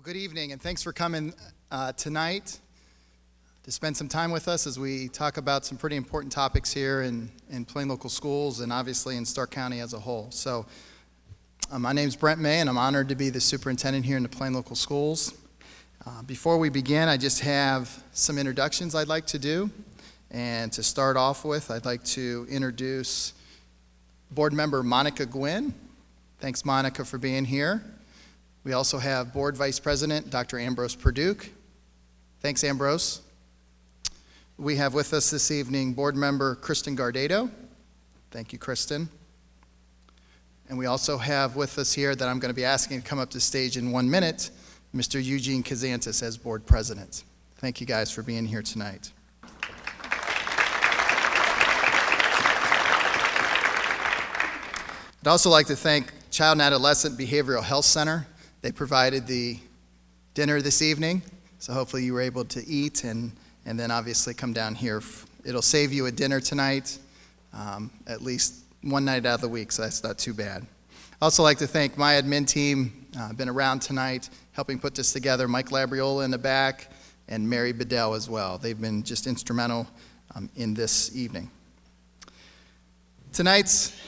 Well, good evening, and thanks for coming tonight to spend some time with us as we talk about some pretty important topics here in Plain Local Schools and obviously in Stark County as a whole. So, my name's Brent May, and I'm honored to be the superintendent here in the Plain Local Schools. Before we begin, I just have some introductions I'd like to do. And to start off with, I'd like to introduce Board Member Monica Gwynn. Thanks, Monica, for being here. We also have Board Vice President Dr. Ambrose Perduke. Thanks, Ambrose. We have with us this evening Board Member Kristen Guardado. Thank you, Kristen. And we also have with us here that I'm going to be asking to come up to stage in 1 minute, Mr. Eugene Cazantzes as Board President. Thank you guys for being here tonight. I'd also like to thank Child and Adolescent Behavioral Health Center. They provided the dinner this evening, so hopefully you were able to eat and then obviously come down here. It'll save you a dinner tonight, at least one night out of the week, so that's not too bad. I'd also like to thank my admin team, been around tonight, helping put this together. Mike Labriola in the back, and Mary Bedell as well. They've been just instrumental in this evening. Tonight's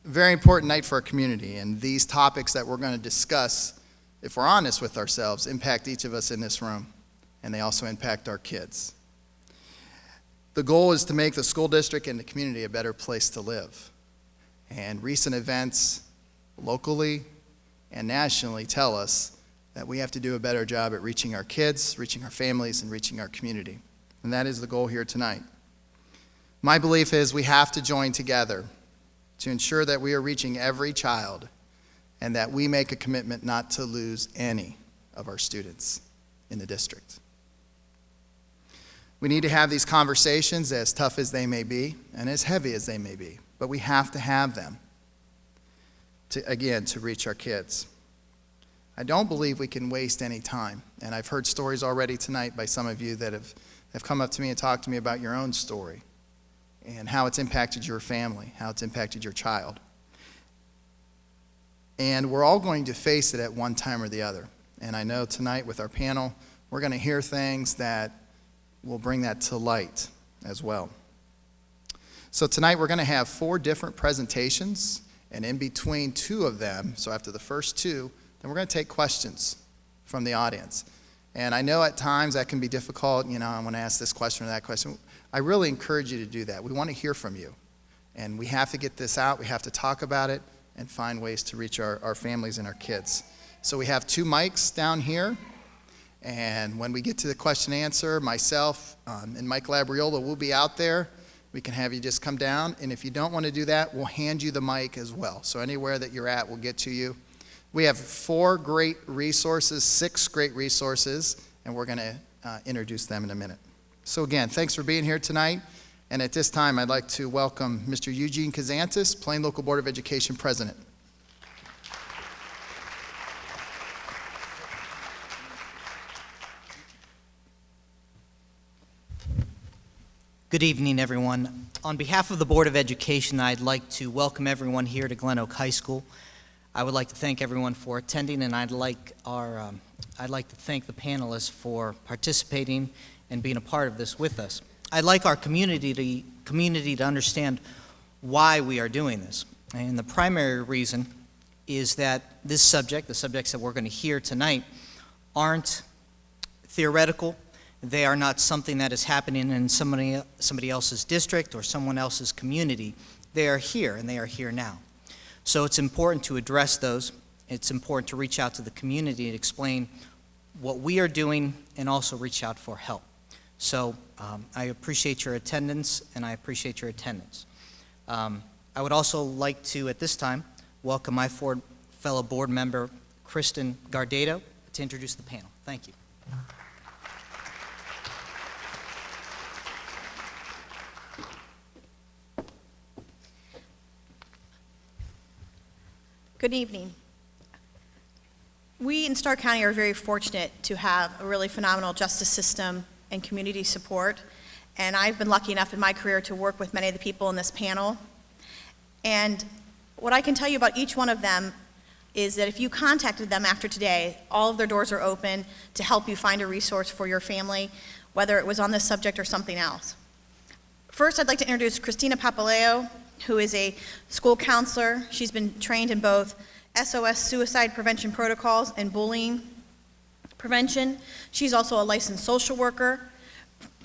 a very important night for our community, and these topics that we're going to discuss, if we're honest with ourselves, impact each of us in this room, and they also impact our kids. The goal is to make the school district and the community a better place to live. And recent events, locally and nationally, tell us that we have to do a better job at reaching our kids, reaching our families, and reaching our community. And that is the goal here tonight. My belief is we have to join together to ensure that we are reaching every child and that we make a commitment not to lose any of our students in the district. We need to have these conversations, as tough as they may be and as heavy as they may be, but we have to have them to reach our kids. I don't believe we can waste any time, and I've heard stories already tonight by some of you that have come up to me and talked to me about your own story and how it's impacted your family, how it's impacted your child. And we're all going to face it at one time or the other. And I know tonight with our panel, we're going to hear things that will bring that to light as well. So tonight we're going to have 4 different presentations, and in between 2 of them, so after the first 2, then we're going to take questions from the audience. And I know at times that can be difficult, I want to ask this question or that question. I really encourage you to do that. We want to hear from you. And we have to get this out, we have to talk about it, and find ways to reach our families and our kids. So we have 2 mics down here, and when we get to the question and answer, myself and Mike Labriola will be out there. We can have you just come down, and if you don't want to do that, we'll hand you the mic as well. So anywhere that you're at, we'll get to you. We have 4 great resources, 6 great resources, and we're going to introduce them in a minute. So again, thanks for being here tonight. And at this time, I'd like to welcome Mr. Eugene Cazantzes, Plain Local Board of Education President. Good evening, everyone. On behalf of the Board of Education, I'd like to welcome everyone here to GlenOak High School. I would like to thank everyone for attending, and I'd like to thank the panelists for participating and being a part of this with us. I'd like our community to understand why we are doing this. And the primary reason is that this subject, the subjects that we're going to hear tonight, aren't theoretical. They are not something that is happening in somebody else's district or someone else's community. They are here, and they are here now. So it's important to address those. It's important to reach out to the community and explain what we are doing and also reach out for help. So I appreciate your attendance, and I appreciate your attendance. I would also like to, at this time, welcome my fellow board member, Kristen Guardado, to introduce the panel. Thank you. Good evening. We in Stark County are very fortunate to have a really phenomenal justice system and community support, and I've been lucky enough in my career to work with many of the people in this panel. And what I can tell you about each one of them is that if you contacted them after today, all of their doors are open to help you find a resource for your family, whether it was on this subject or something else. First, I'd like to introduce Christina Papaleo, who is a school counselor. She's been trained in both SOS suicide prevention protocols and bullying prevention. She's also a licensed social worker.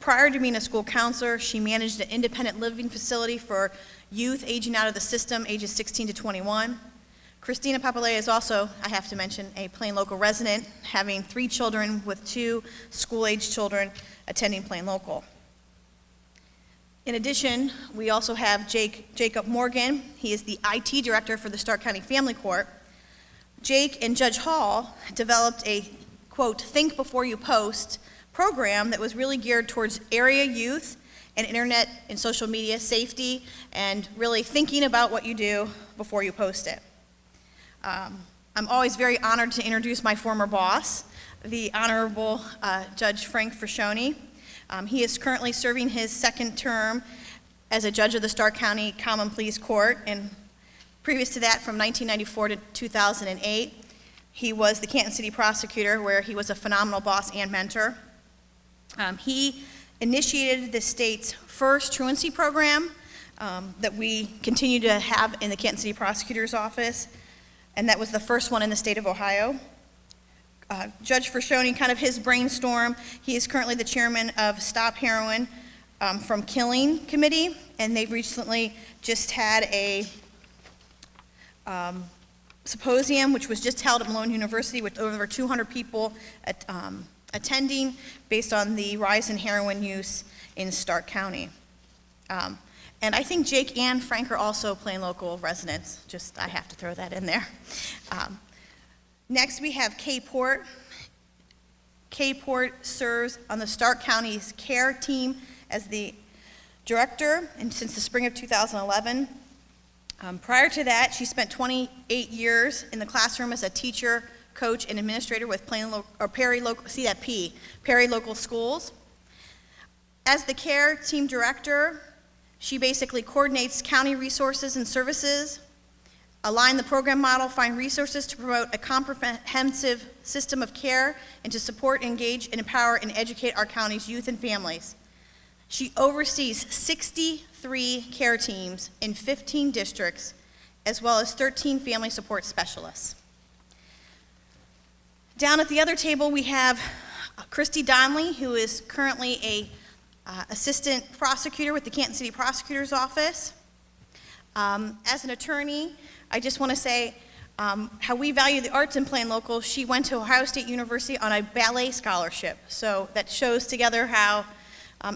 Prior to being a school counselor, she managed an independent living facility for youth aging out of the system, ages 16 to 21. Christina Papaleo is also, I have to mention, a Plain Local resident, having 3 children with 2 school-age children attending Plain Local. In addition, we also have Jacob Morgan. He is the IT director for the Stark County Family Court. Jake and Judge Hall developed a, quote, think before you post program that was really geared towards area youth and internet and social media safety, and really thinking about what you do before you post it. I'm always very honored to introduce my former boss, the Honorable Judge Frank Forchione. He is currently serving his 2nd term as a judge of the Stark County Common Pleas Court, and previous to that, from 1994 to 2008, he was the Canton City prosecutor, where he was a phenomenal boss and mentor. He initiated the state's first truancy program that we continue to have in the Canton City Prosecutor's Office, and that was the first one in the state of Ohio. Judge Forchione, kind of his brainstorm, he is currently the chairman of Stop Heroin from Killing Committee, and they've recently just had a symposium, which was just held at Malone University with over 200 people attending, based on the rise in heroin use in Stark County. And I think Jake and Frank are also Plain Local residents. Just, I have to throw that in there. Next, we have Kay Port. Kay Port serves on the Stark County's CARE team as the director, and since the spring of 2011. Prior to that, she spent 28 years in the classroom as a teacher, coach, and administrator with Perry Local Schools. As the CARE team director, she basically coordinates county resources and services, align the program model, find resources to promote a comprehensive system of care, and to support, engage, and empower and educate our county's youth and families. She oversees 63 care teams in 15 districts, as well as 13 family support specialists. Down at the other table, we have Christy Donnelly, who is currently a assistant prosecutor with the Canton City Prosecutor's Office. As an attorney, I just want to say how we value the arts in Plain Local. She went to Ohio State University on a ballet scholarship, so that shows together how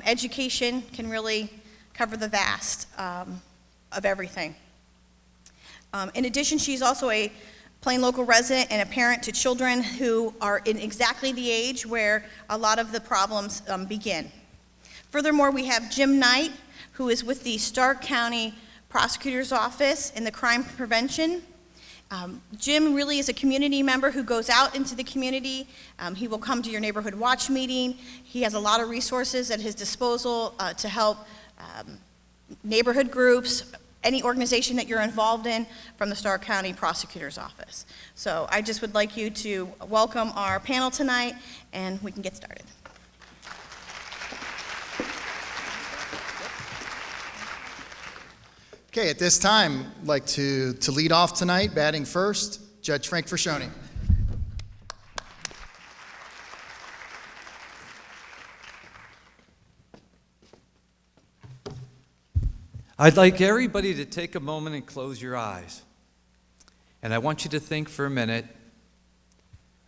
education can really cover the vast of everything. In addition, she's also a Plain Local resident and a parent to children who are in exactly the age where a lot of the problems begin. Furthermore, we have Jim Knight, who is with the Stark County Prosecutor's Office in the crime prevention. Jim really is a community member who goes out into the community. He will come to your neighborhood watch meeting. He has a lot of resources at his disposal to help neighborhood groups, any organization that you're involved in from the Stark County Prosecutor's Office. So I just would like you to welcome our panel tonight, and we can get started. Okay, at this time, I'd like to lead off tonight, batting first, Judge Frank Forchione. I'd like everybody to take a moment and close your eyes. And I want you to think for a minute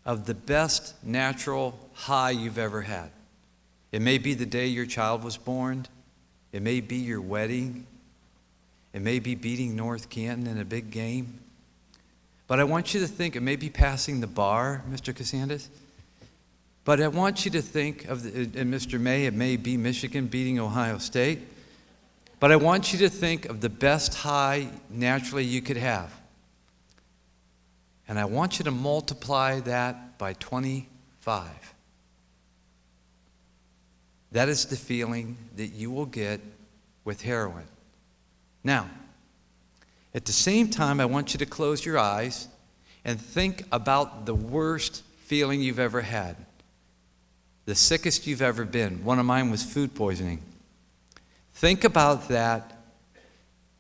of the best natural high you've ever had. It may be the day your child was born. It may be your wedding. It may be beating North Canton in a big game. But I want you to think, it may be passing the bar, Mr. Cazantzes. But I want you to think of, and Mr. May, it may be Michigan beating Ohio State. But I want you to think of the best high naturally you could have. And I want you to multiply that by 25. That is the feeling that you will get with heroin. Now, at the same time, I want you to close your eyes, and think about the worst feeling you've ever had, the sickest you've ever been. One of mine was food poisoning. Think about that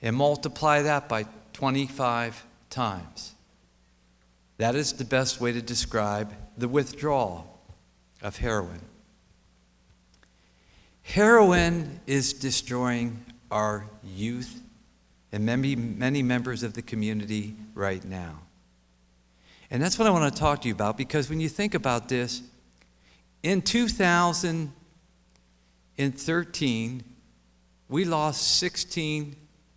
and multiply that by 25 times. That is the best way to describe the withdrawal of heroin. Heroin is destroying our youth and many members of the community right now. And that's what I want to talk to you about, because when you think about this, in 2013, we lost 16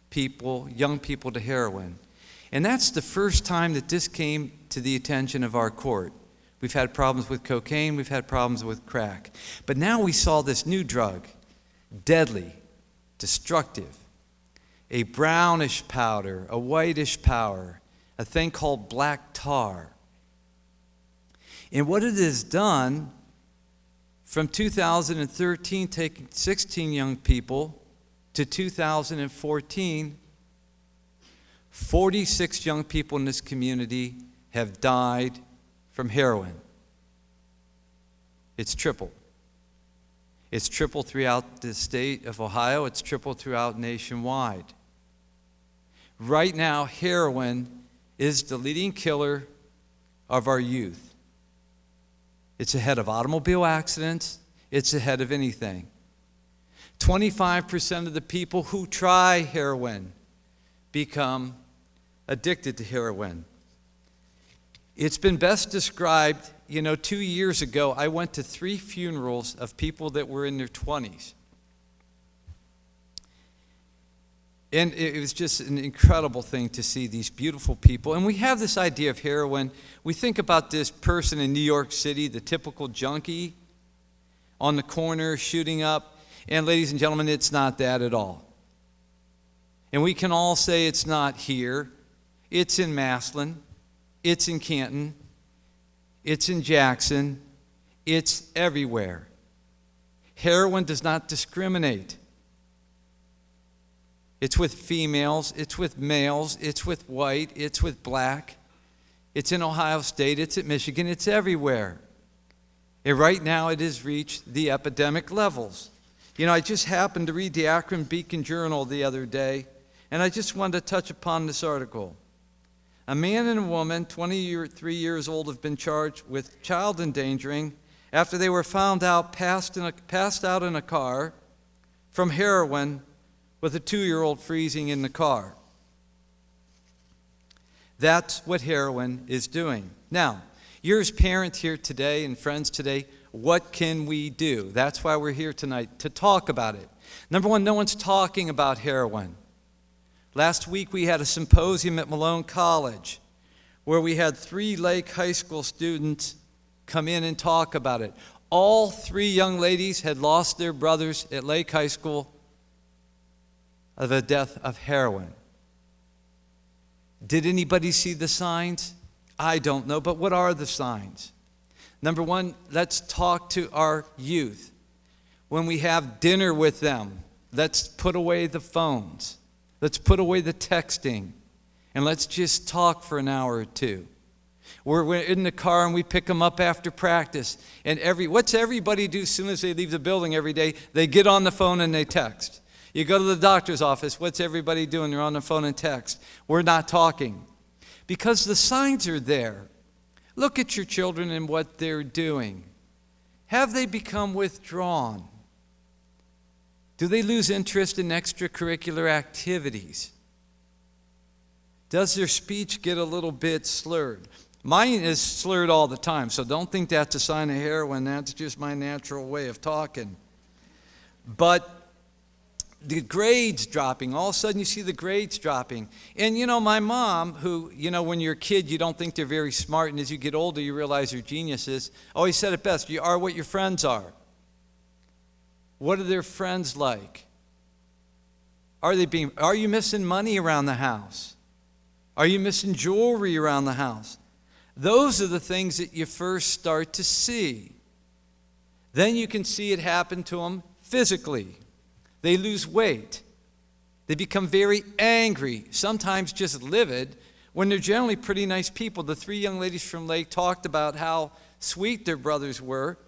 people, young people, to heroin. And that's the first time that this came to the attention of our court. We've had problems with cocaine, we've had problems with crack. But now we saw this new drug, deadly, destructive, a brownish powder, a whitish powder, a thing called black tar. And what it has done from 2013, taking 16 young people, to 2014, 46 young people in this community have died from heroin. It's tripled. It's tripled throughout the state of Ohio. It's tripled throughout nationwide. Right now, heroin is the leading killer of our youth. It's ahead of automobile accidents. It's ahead of anything. 25% of the people who try heroin become addicted to heroin. It's been best described, 2 years ago, I went to 3 funerals of people that were in their 20s. And it was just an incredible thing to see these beautiful people. And we have this idea of heroin. We think about this person in New York City, the typical junkie on the corner shooting up. And ladies and gentlemen, it's not that at all. And we can all say it's not here. It's in Maslin. It's in Canton. It's in Jackson. It's everywhere. Heroin does not discriminate. It's with females. It's with males. It's with white. It's with black. It's in Ohio State. It's at Michigan. It's everywhere. And right now it has reached the epidemic levels. I just happened to read the Akron Beacon Journal the other day, and I just wanted to touch upon this article. A man and a woman, 23 years old, have been charged with child endangering after they were found out passed out in a car from heroin with a 2-year-old freezing in the car. That's what heroin is doing. Now, you're as parents here today and friends today, what can we do? That's why we're here tonight, to talk about it. Number one, no one's talking about heroin. Last week we had a symposium at Malone College where we had 3 Lake High School students come in and talk about it. All 3 young ladies had lost their brothers at Lake High School of a death of heroin. Did anybody see the signs? I don't know, but what are the signs? Number one, let's talk to our youth. When we have dinner with them, let's put away the phones. Let's put away the texting. And let's just talk for an hour or two. We're in the car and we pick them up after practice. And what's everybody do as soon as they leave the building every day? They get on the phone and they text. You go to the doctor's office, what's everybody doing? They're on the phone and text. We're not talking. Because the signs are there. Look at your children and what they're doing. Have they become withdrawn? Do they lose interest in extracurricular activities? Does their speech get a little bit slurred? Mine is slurred all the time, so don't think that's a sign of heroin. That's just my natural way of talking. But the grades dropping, all of a sudden you see the grades dropping. And my mom, who, when you're a kid, you don't think they're very smart, and as you get older, you realize they're geniuses, always said it best: you are what your friends are. What are their friends like? Are you missing money around the house? Are you missing jewelry around the house? Those are the things that you first start to see. Then you can see it happen to them physically. They lose weight. They become very angry, sometimes just livid, when they're generally pretty nice people. The 3 young ladies from Lake talked about how sweet their brothers were,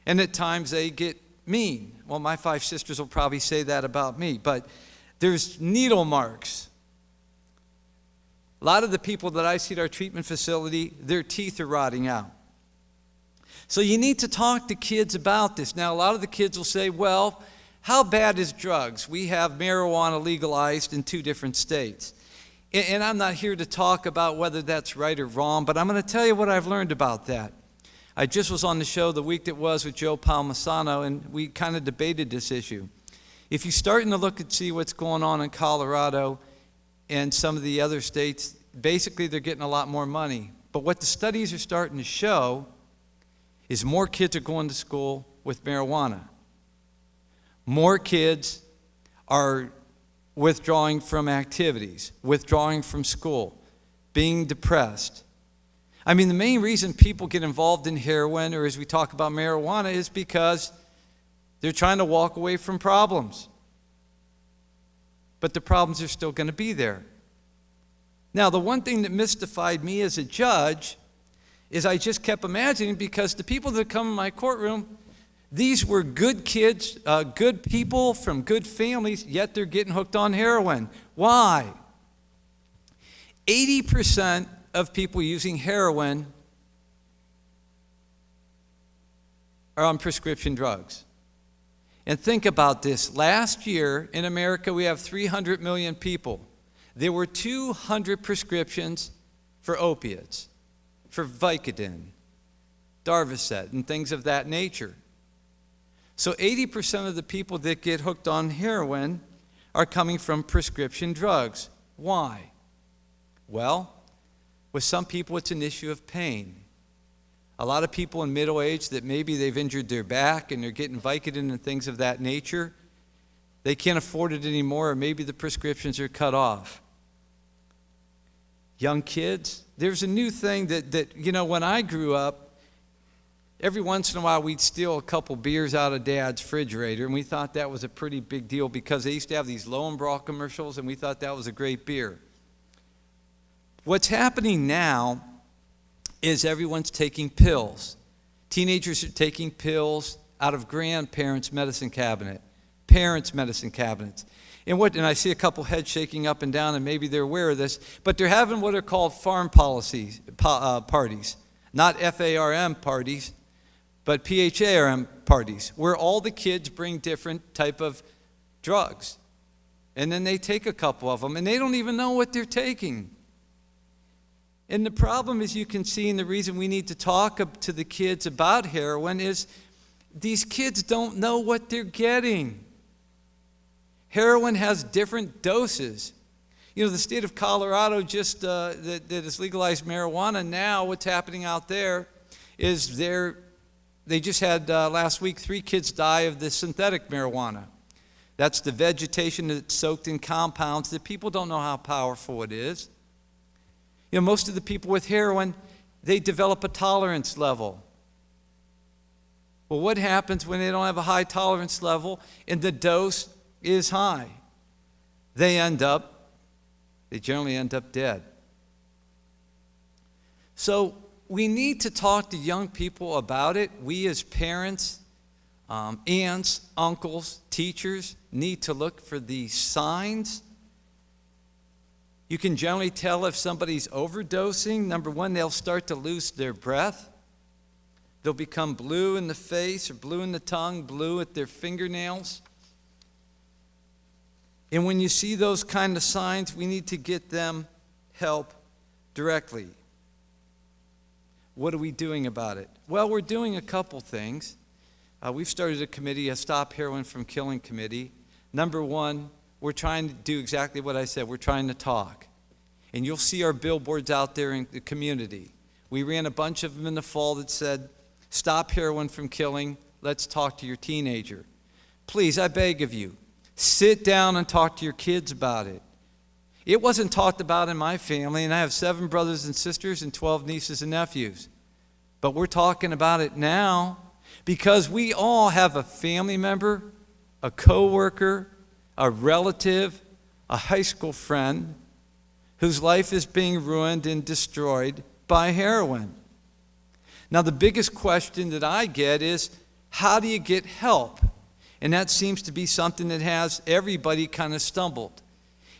and at times they get mean. Well, my 5 sisters will probably say that about me, but there's needle marks. A lot of the people that I see at our treatment facility, their teeth are rotting out. So you need to talk to kids about this. Now, a lot of the kids will say, well, how bad is drugs? We have marijuana legalized in 2 different states. And I'm not here to talk about whether that's right or wrong, but I'm going to tell you what I've learned about that. I just was on the show the week that was with Joe Palmisano, and we kind of debated this issue. If you're starting to look and see what's going on in Colorado and some of the other states, basically they're getting a lot more money. But what the studies are starting to show is more kids are going to school with marijuana. More kids are withdrawing from activities, withdrawing from school, being depressed. I mean, the main reason people get involved in heroin, or as we talk about marijuana, is because they're trying to walk away from problems. But the problems are still going to be there. Now, the one thing that mystified me as a judge is I just kept imagining, because the people that come in my courtroom, these were good kids, good people from good families, yet they're getting hooked on heroin. Why? 80% of people using heroin are on prescription drugs. And think about this. Last year in America, we have 300 million people. There were 200 prescriptions for opiates, for Vicodin, Darvocet, and things of that nature. So 80% of the people that get hooked on heroin are coming from prescription drugs. Why? Well, with some people it's an issue of pain. A lot of people in middle age that maybe they've injured their back and they're getting Vicodin and things of that nature, they can't afford it anymore, or maybe the prescriptions are cut off. Young kids, there's a new thing that when I grew up, every once in a while, we'd steal a couple beers out of Dad's refrigerator, and we thought that was a pretty big deal because they used to have these Lowenbrau commercials, and we thought that was a great beer. What's happening now is everyone's taking pills. Teenagers are taking pills out of grandparents' medicine cabinet, parents' medicine cabinets. And I see a couple heads shaking up and down, and maybe they're aware of this, but they're having what are called farm parties, not FARM parties, but PHARM parties, where all the kids bring different type of drugs. And then they take a couple of them, and they don't even know what they're taking. And the problem, as you can see, and the reason we need to talk to the kids about heroin is these kids don't know what they're getting. Heroin has different doses. The state of Colorado just that has legalized marijuana now, what's happening out there is they just had last week 3 kids die of the synthetic marijuana. That's the vegetation that's soaked in compounds that people don't know how powerful it is. Most of the people with heroin, they develop a tolerance level. Well, what happens when they don't have a high tolerance level and the dose is high? They generally end up dead. So we need to talk to young people about it. We as parents, aunts, uncles, teachers need to look for these signs. You can generally tell if somebody's overdosing. Number one, they'll start to lose their breath. They'll become blue in the face or blue in the tongue, blue at their fingernails. And when you see those kind of signs, we need to get them help directly. What are we doing about it? Well, we're doing a couple things. We've started a committee, a Stop Heroin from Killing committee. Number one, we're trying to do exactly what I said. We're trying to talk. And you'll see our billboards out there in the community. We ran a bunch of them in the fall that said, "Stop heroin from killing. Let's talk to your teenager." Please, I beg of you, sit down and talk to your kids about it. It wasn't talked about in my family, and I have 7 brothers and sisters and 12 nieces and nephews. But we're talking about it now because we all have a family member, a coworker, a relative, a high school friend whose life is being ruined and destroyed by heroin. Now, the biggest question that I get is, how do you get help? And that seems to be something that has everybody kind of stumbled.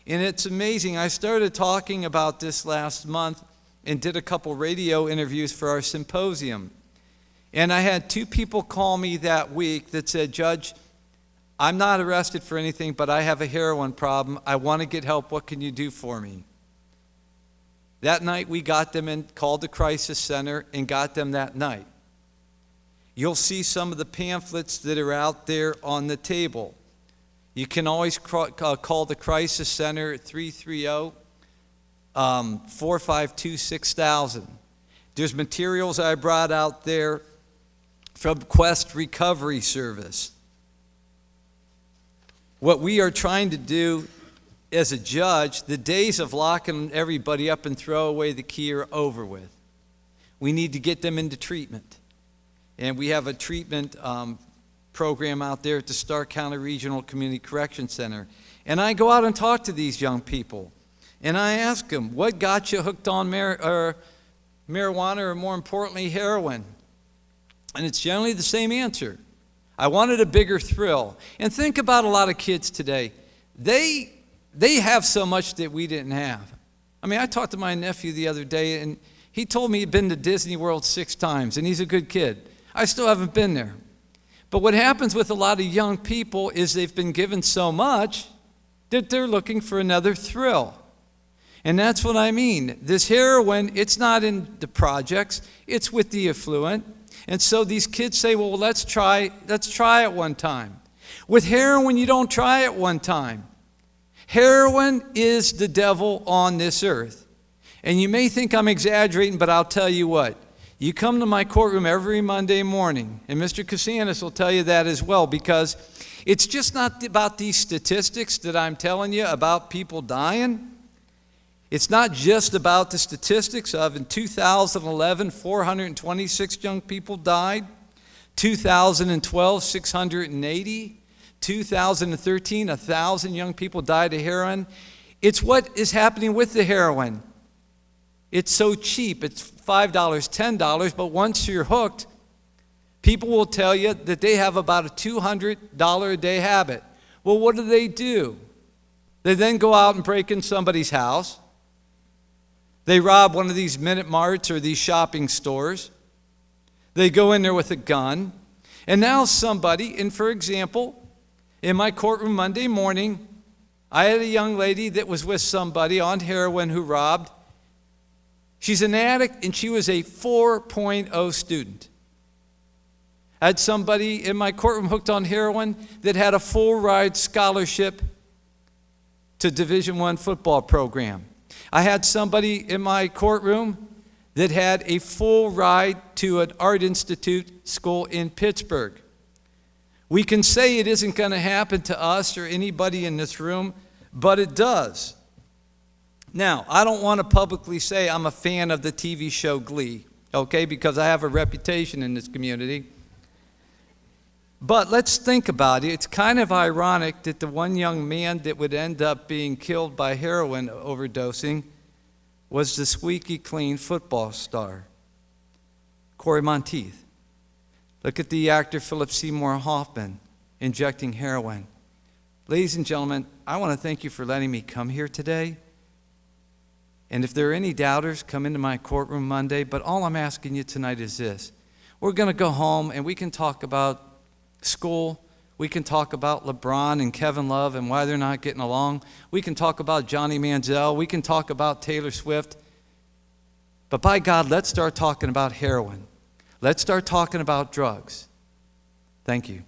And it's amazing. I started talking about this last month and did a couple radio interviews for our symposium. And I had 2 people call me that week that said, Judge, I'm not arrested for anything, but I have a heroin problem. I want to get help. What can you do for me? That night we got them and called the crisis center and got them that night. You'll see some of the pamphlets that are out there on the table. You can always call the crisis center at 330-452-6000. There's materials I brought out there from Quest Recovery Service. What we are trying to do as a judge, the days of locking everybody up and throw away the key are over with. We need to get them into treatment. And we have a treatment program out there at the Stark County Regional Community Correction Center. And I go out and talk to these young people. And I ask them, what got you hooked on marijuana, or more importantly, heroin? And it's generally the same answer. I wanted a bigger thrill. And think about a lot of kids today. They have so much that we didn't have. I mean, I talked to my nephew the other day, and he told me he'd been to Disney World 6 times, and he's a good kid. I still haven't been there. But what happens with a lot of young people is they've been given so much that they're looking for another thrill. And that's what I mean. This heroin, it's not in the projects, it's with the affluent. And so these kids say, well, let's try it one time. With heroin, you don't try it one time. Heroin is the devil on this earth. And you may think I'm exaggerating, but I'll tell you what. You come to my courtroom every Monday morning, and Mr. Cazantzes will tell you that as well, because it's just not about these statistics that I'm telling you about people dying. It's not just about the statistics of in 2011, 426 young people died, 2012, 680, 2013, 1,000 young people died of heroin. It's what is happening with the heroin. It's so cheap. It's $5, $10, but once you're hooked, people will tell you that they have about a $200 a day habit. Well, what do? They then go out and break in somebody's house. They rob one of these Minute Marts or these shopping stores. They go in there with a gun. And now somebody, and for example, in my courtroom Monday morning, I had a young lady that was with somebody on heroin who robbed. She's an addict, and she was a 4.0 student. I had somebody in my courtroom hooked on heroin that had a full ride scholarship to Division I football program. I had somebody in my courtroom that had a full ride to an art institute school in Pittsburgh. We can say it isn't going to happen to us or anybody in this room, but it does. Now, I don't want to publicly say I'm a fan of the TV show Glee, okay, because I have a reputation in this community. But let's think about it. It's kind of ironic that the one young man that would end up being killed by heroin overdosing was the squeaky clean football star, Corey Monteith. Look at the actor Philip Seymour Hoffman injecting heroin. Ladies and gentlemen, I want to thank you for letting me come here today. And if there are any doubters, come into my courtroom Monday. But all I'm asking you tonight is this. We're going to go home and we can talk about school. We can talk about LeBron and Kevin Love and why they're not getting along. We can talk about Johnny Manziel. We can talk about Taylor Swift. But by God, let's start talking about heroin. Let's start talking about drugs. Thank you.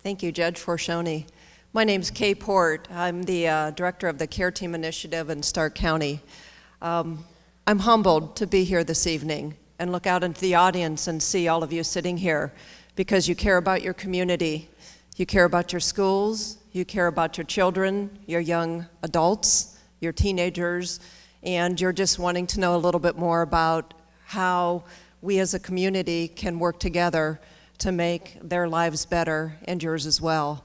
Thank you, Judge Forchione. My name's Kay Port. I'm the director of the Care Team Initiative in Stark County. I'm humbled to be here this evening and look out into the audience and see all of you sitting here because you care about your community, you care about your schools, you care about your children, your young adults, your teenagers, and you're just wanting to know a little bit more about how we as a community can work together to make their lives better and yours as well.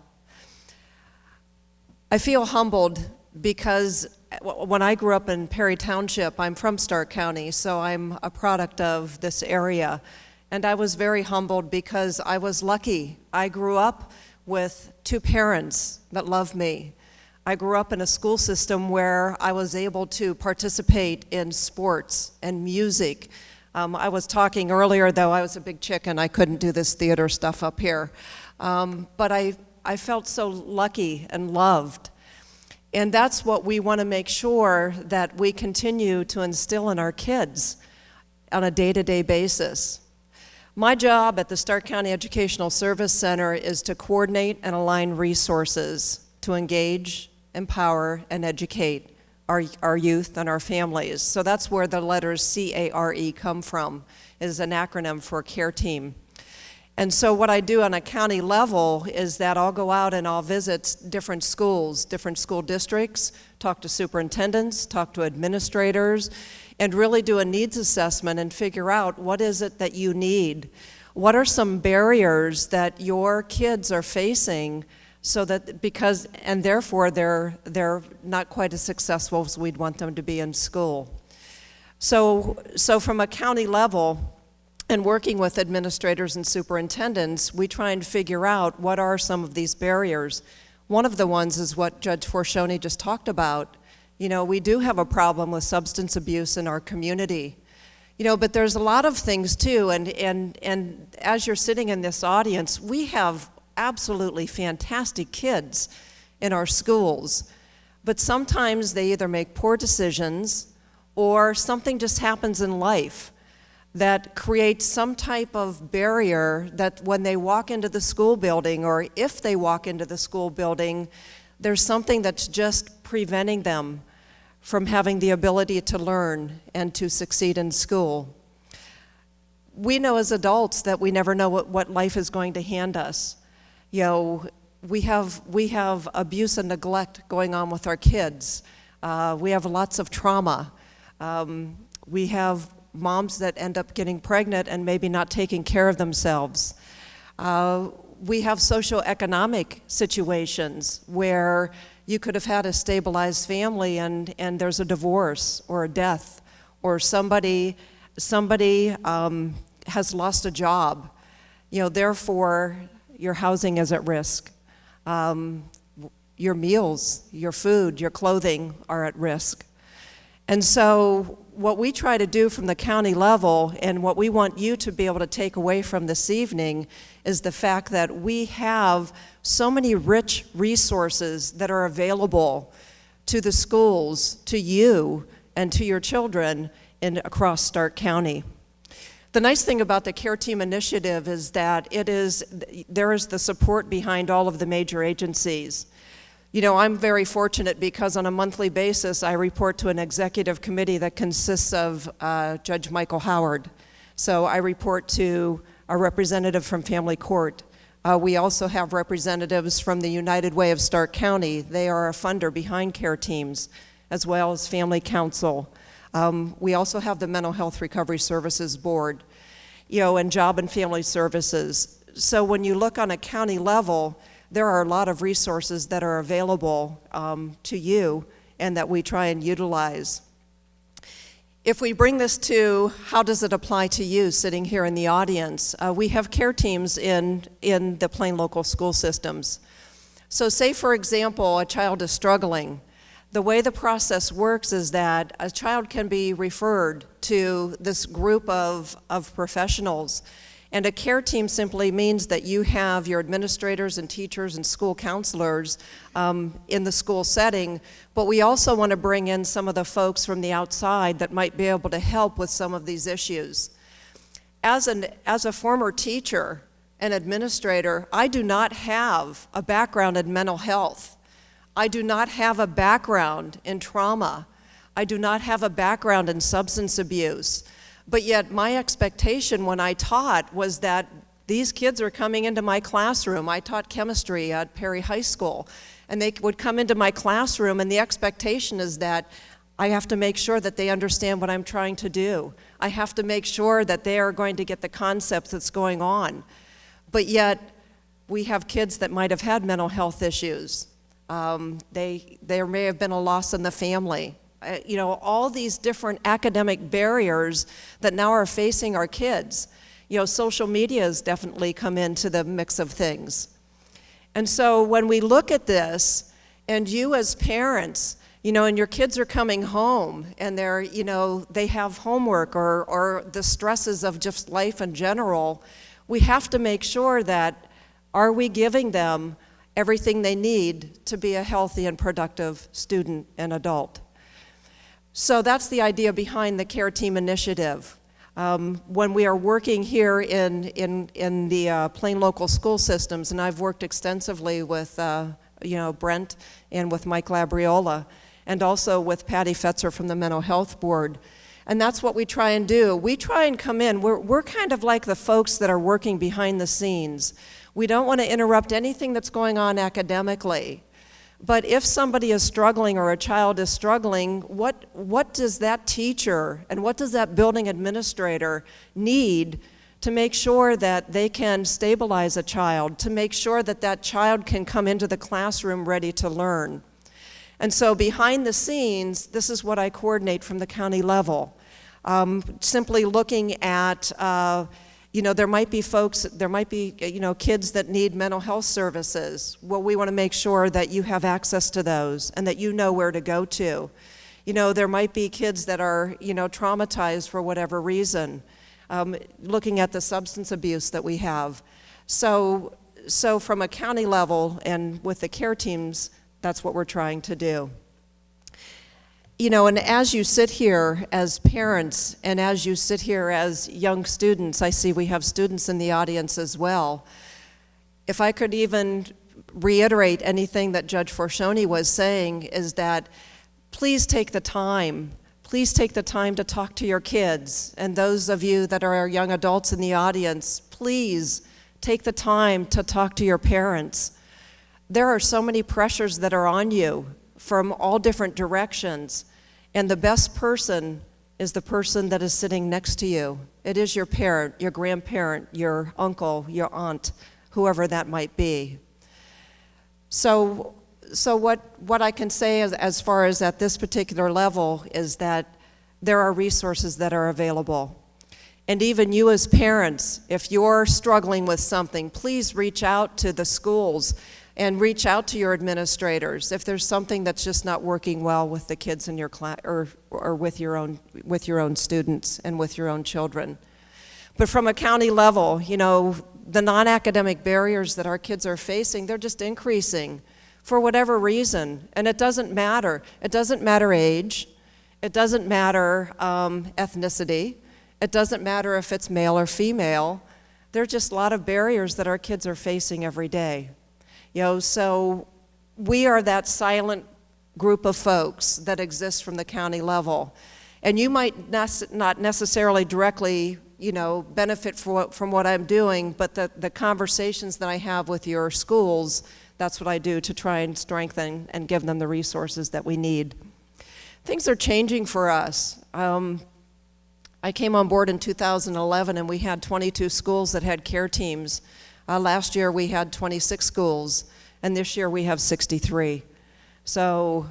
I feel humbled because when I grew up in Perry Township, I'm from Stark County, so I'm a product of this area. And I was very humbled because I was lucky. I grew up with two parents that loved me. I grew up in a school system where I was able to participate in sports and music. I was talking earlier, though, I was a big chicken. I couldn't do this theater stuff up here. But I felt so lucky and loved. And that's what we want to make sure that we continue to instill in our kids on a day-to-day basis. My job at the Stark County Educational Service Center is to coordinate and align resources to engage, empower, and educate our youth and our families. So that's where the letters CARE come from, is an acronym for Care Team. And so what I do on a county level is that I'll go out and I'll visit different schools, different school districts, talk to superintendents, talk to administrators, and really do a needs assessment and figure out what is it that you need. What are some barriers that your kids are facing so that and therefore they're not quite as successful as we'd want them to be in school. So from a county level, and working with administrators and superintendents, we try and figure out what are some of these barriers. One of the ones is what Judge Forchione just talked about. You know, we do have a problem with substance abuse in our community. You know, but there's a lot of things too, and as you're sitting in this audience, we have absolutely fantastic kids in our schools, but sometimes they either make poor decisions or something just happens in life that creates some type of barrier that when they walk into the school building, or if they walk into the school building, there's something that's just preventing them from having the ability to learn and to succeed in school. We know as adults that we never know what life is going to hand us. You know, we have abuse and neglect going on with our kids. We have lots of trauma. We have moms that end up getting pregnant and maybe not taking care of themselves. We have socioeconomic situations where you could have had a stabilized family and there's a divorce or a death, or somebody has lost a job. You know, therefore, your housing is at risk. Your meals, your food, your clothing are at risk. And so what we try to do from the county level, and what we want you to be able to take away from this evening, is the fact that we have so many rich resources that are available to the schools, to you, and to your children across Stark County. The nice thing about the Care Team Initiative is that there is the support behind all of the major agencies. You know, I'm very fortunate because on a monthly basis, I report to an executive committee that consists of Judge Michael Howard. So I report to a representative from Family Court. We also have representatives from the United Way of Stark County. They are a funder behind care teams, as well as Family Council. We also have the Mental Health Recovery Services Board, you know, and Job and Family Services. So when you look on a county level, there are a lot of resources that are available to you and that we try and utilize. If we bring this to how does it apply to you sitting here in the audience, we have care teams in the plain local school systems. So say, for example, a child is struggling. The way the process works is that a child can be referred to this group of professionals. And a care team simply means that you have your administrators and teachers and school counselors in the school setting, but we also want to bring in some of the folks from the outside that might be able to help with some of these issues. As a former teacher and administrator, I do not have a background in mental health. I do not have a background in trauma. I do not have a background in substance abuse. But yet my expectation when I taught was that these kids are coming into my classroom. I taught chemistry at Perry High School, and they would come into my classroom, and the expectation is that I have to make sure that they understand what I'm trying to do. I have to make sure that they are going to get the concepts that's going on. But yet, we have kids that might have had mental health issues. There may have been a loss in the family. All these different academic barriers that now are facing our kids. Social media has definitely come into the mix of things. And so when we look at this, and you as parents, and your kids are coming home, and they have homework or the stresses of just life in general, we have to make sure that, are we giving them everything they need to be a healthy and productive student and adult? So that's the idea behind the Care Team Initiative. When we are working here in the Plain local school systems, and I've worked extensively with Brent and with Mike Labriola, and also with Patty Fetzer from the Mental Health Board. And that's what we try and do. We try and come in. We're kind of like the folks that are working behind the scenes. We don't want to interrupt anything that's going on academically. But if somebody is struggling or a child is struggling, what does that teacher and what does that building administrator need to make sure that they can stabilize a child, to make sure that that child can come into the classroom ready to learn? And so behind the scenes, this is what I coordinate from the county level. Simply looking at, there might be kids that need mental health services. Well, we want to make sure that you have access to those and that you know where to go to. There might be kids that are, traumatized for whatever reason. Looking at the substance abuse that we have. So from a county level and with the care teams, that's what we're trying to do. And as you sit here as parents and as you sit here as young students, I see we have students in the audience as well. If I could even reiterate anything that Judge Forchione was saying, is that please take the time. Please take the time to talk to your kids. And those of you that are young adults in the audience, please take the time to talk to your parents. There are so many pressures that are on you from all different directions, and the best person is the person that is sitting next to you. It is your parent, your grandparent, your uncle, your aunt, whoever that might be. So what I can say as far as at this particular level is that there are resources that are available. And even you as parents, if you're struggling with something, please reach out to the schools and reach out to your administrators if there's something that's just not working well with the kids in your class or with your own students and with your own children. But from a county level, the non-academic barriers that our kids are facing, they're just increasing for whatever reason. And it doesn't matter. It doesn't matter age. It doesn't matter ethnicity. It doesn't matter if it's male or female. There are just a lot of barriers that our kids are facing every day. So we are that silent group of folks that exists from the county level. And you might not necessarily directly, benefit from what I'm doing, but the conversations that I have with your schools, that's what I do to try and strengthen and give them the resources that we need. Things are changing for us. I came on board in 2011 and we had 22 schools that had care teams. Last year we had 26 schools, and this year we have 63. So,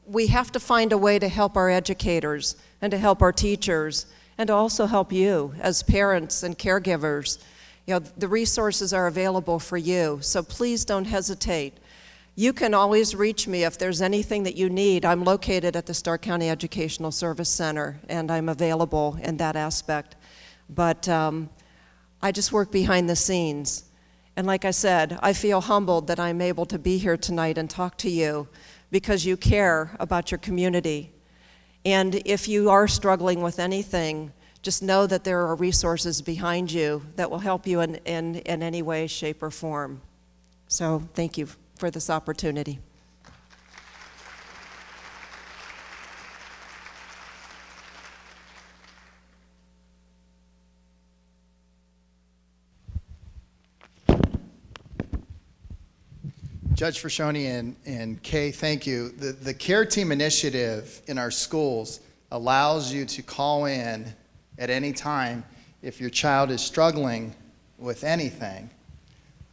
we have to find a way to help our educators and to help our teachers and to also help you as parents and caregivers. The resources are available for you, so please don't hesitate. You can always reach me if there's anything that you need. I'm located at the Stark County Educational Service Center, and I'm available in that aspect. But I just work behind the scenes. And like I said, I feel humbled that I'm able to be here tonight and talk to you because you care about your community. And if you are struggling with anything, just know that there are resources behind you that will help you in any way, shape, or form. So thank you for this opportunity. Judge Forchione and Kay, thank you. The Care Team initiative in our schools allows you to call in at any time if your child is struggling with anything,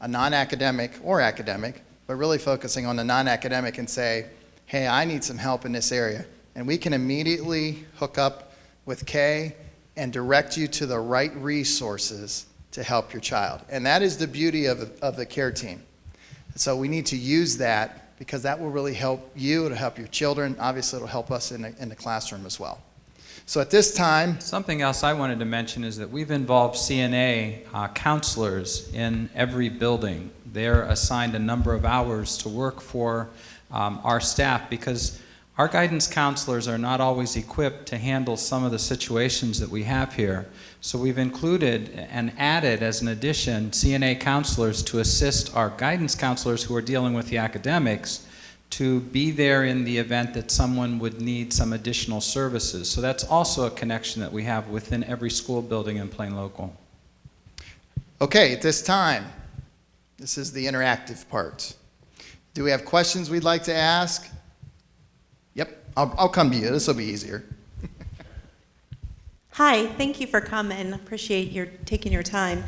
a non-academic or academic, but really focusing on the non-academic, and say, hey, I need some help in this area. And we can immediately hook up with Kay and direct you to the right resources to help your child. And that is the beauty of the Care Team. So we need to use that, because that will really help you, it'll help your children. Obviously, it'll help us in the classroom as well. So at this time, Something else I wanted to mention is that we've involved CNA counselors in every building. They're assigned a number of hours to work for our staff, because our guidance counselors are not always equipped to handle some of the situations that we have here. So we've included and added, as an addition, CNA counselors to assist our guidance counselors who are dealing with the academics to be there in the event that someone would need some additional services. So that's also a connection that we have within every school building in Plain Local. okay, at this time, this is the interactive part. Do we have questions we'd like to ask? Yep, I'll come to you. This will be easier. Hi, thank you for coming. Appreciate your taking your time.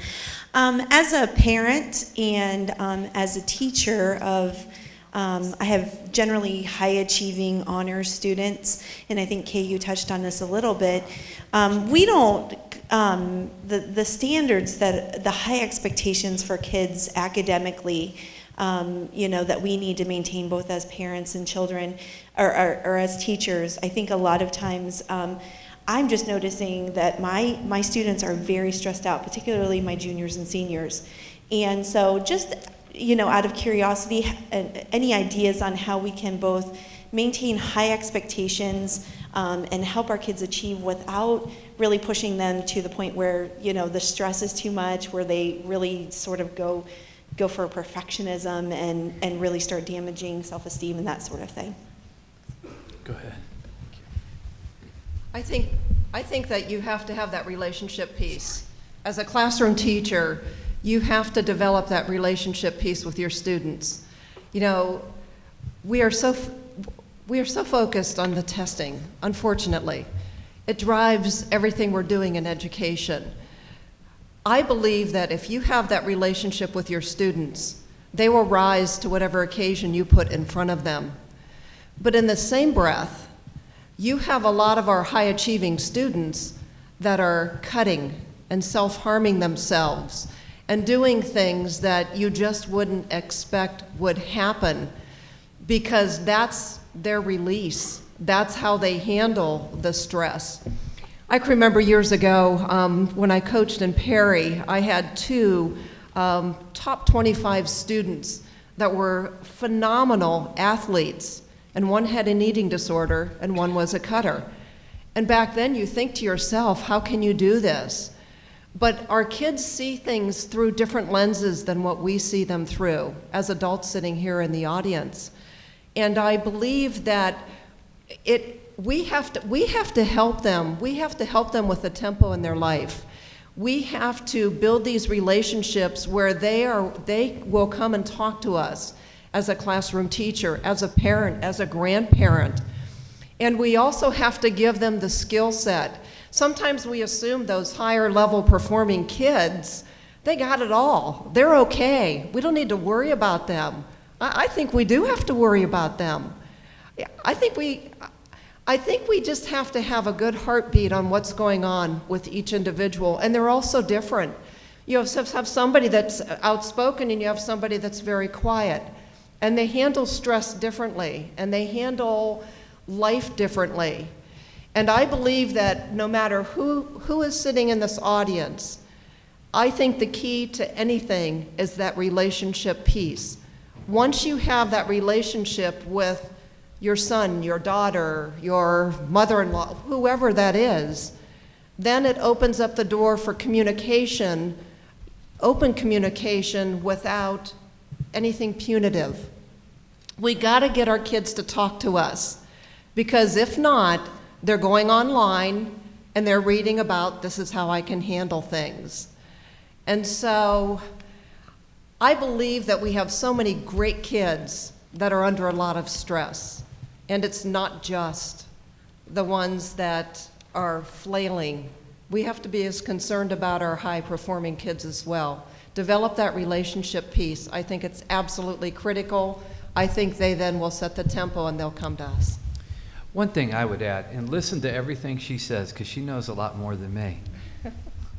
As a parent and as a teacher of, I have generally high-achieving honors students, and I think Kay, you touched on this a little bit. We don't, the standards that, the high expectations for kids academically, that we need to maintain both as parents and children, or as teachers. I think a lot of times, I'm just noticing that my students are very stressed out, particularly my juniors and seniors. And so just, out of curiosity, any ideas on how we can both maintain high expectations and help our kids achieve without really pushing them to the point where, the stress is too much, where they really sort of go for perfectionism and really start damaging self-esteem and that sort of thing. Go ahead. I think that you have to have that relationship piece. As a classroom teacher, you have to develop that relationship piece with your students. We are so focused on the testing, unfortunately. It drives everything we're doing in education. I believe that if you have that relationship with your students, they will rise to whatever occasion you put in front of them. But in the same breath, you have a lot of our high-achieving students that are cutting and self-harming themselves and doing things that you just wouldn't expect would happen, because that's their release. That's how they handle the stress. I can remember years ago when I coached in Perry, I had two top 25 students that were phenomenal athletes, and one had an eating disorder and one was a cutter. And back then you think to yourself, how can you do this? But our kids see things through different lenses than what we see them through as adults sitting here in the audience. And I believe that we have to help them. We have to help them with the tempo in their life. We have to build these relationships where they will come and talk to us as a classroom teacher, as a parent, as a grandparent. And we also have to give them the skill set. Sometimes we assume those higher level performing kids, they got it all. They're okay. We don't need to worry about them. I think we do have to worry about them. I think we just have to have a good heartbeat on what's going on with each individual, and they're all so different. You have somebody that's outspoken and you have somebody that's very quiet, and they handle stress differently, and they handle life differently. And I believe that no matter who is sitting in this audience, I think the key to anything is that relationship piece. Once you have that relationship with your son, your daughter, your mother-in-law, whoever that is, then it opens up the door for communication, open communication without anything punitive. We gotta get our kids to talk to us, because if not, they're going online and they're reading about, this is how I can handle things. And so I believe that we have so many great kids that are under a lot of stress, and it's not just the ones that are flailing. We have to be as concerned about our high-performing kids as well. Develop that relationship piece. I think it's absolutely critical. I think they then will set the tempo and they'll come to us. One thing I would add, and listen to everything she says, because she knows a lot more than me.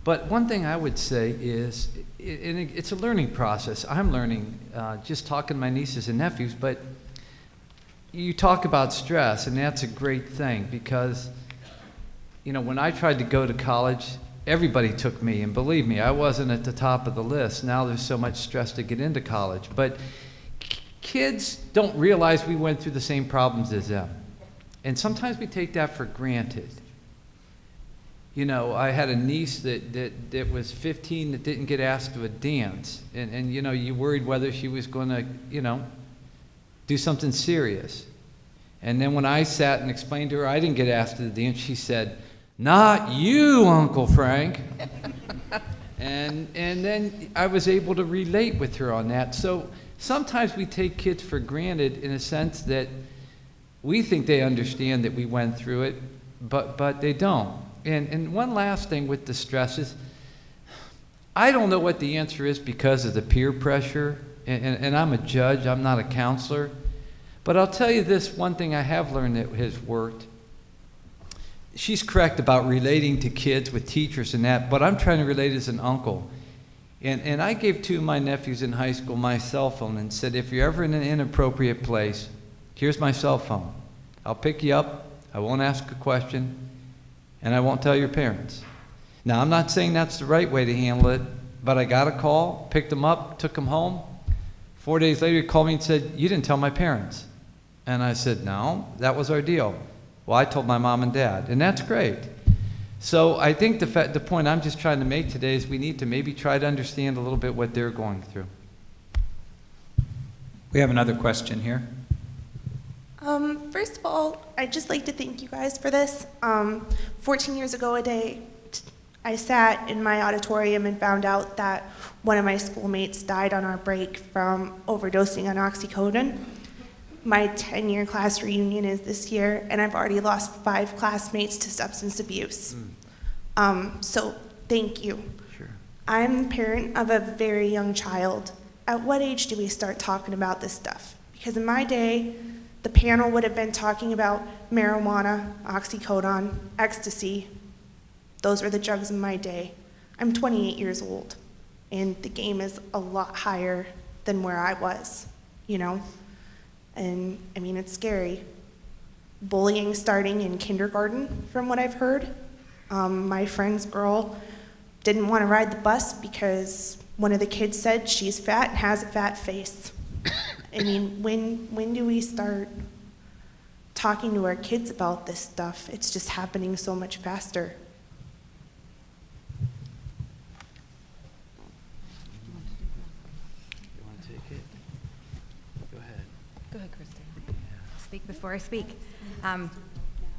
But one thing I would say is, and it's a learning process. I'm learning just talking to my nieces and nephews, but you talk about stress, and that's a great thing because, you know, when I tried to go to college, everybody took me, and believe me, I wasn't at the top of the list. Now there's so much stress to get into college. But kids don't realize we went through the same problems as them. And sometimes we take that for granted. You know, I had a niece that was 15 that didn't get asked to a dance. And you know, you worried whether she was going to, you know, do something serious. And then when I sat and explained to her I didn't get asked to the dance, she said, "Not you, Uncle Frank." and then I was able to relate with her on that. So sometimes we take kids for granted in a sense that we think they understand that we went through it, but they don't. And one last thing with the stresses, I don't know what the answer is because of the peer pressure, and I'm a judge, I'm not a counselor, but I'll tell you this one thing I have learned that has worked. She's correct about relating to kids with teachers and that, but I'm trying to relate as an uncle. And I gave 2 of my nephews in high school my cell phone and said, if you're ever in an inappropriate place, here's my cell phone. I'll pick you up, I won't ask a question, and I won't tell your parents. Now, I'm not saying that's the right way to handle it, but I got a call, picked them up, took them home. 4 days later, he called me and said, "You didn't tell my parents." And I said, "No, that was our deal." "Well, I told my mom and dad," and that's great. So I think the point I'm just trying to make today is we need to maybe try to understand a little bit what they're going through. We have another question here. First of all, I'd just like to thank you guys for this. 14 years ago I sat in my auditorium and found out that one of my schoolmates died on our break from overdosing on oxycodone. My 10-year class reunion is this year, and I've already lost 5 classmates to substance abuse. So thank you. Sure. I'm the parent of a very young child. At what age do we start talking about this stuff? Because in my day, the panel would have been talking about marijuana, oxycodone, ecstasy. Those were the drugs in my day. I'm 28 years old, and the game is a lot higher than where I was, you know? And I mean, it's scary. Bullying starting in kindergarten, from what I've heard. My friend's girl didn't want to ride the bus because one of the kids said she's fat and has a fat face. I mean, when do we start talking to our kids about this stuff? It's just happening so much faster. You want to take it? Go ahead. Go ahead, Kristen. Speak before I speak. I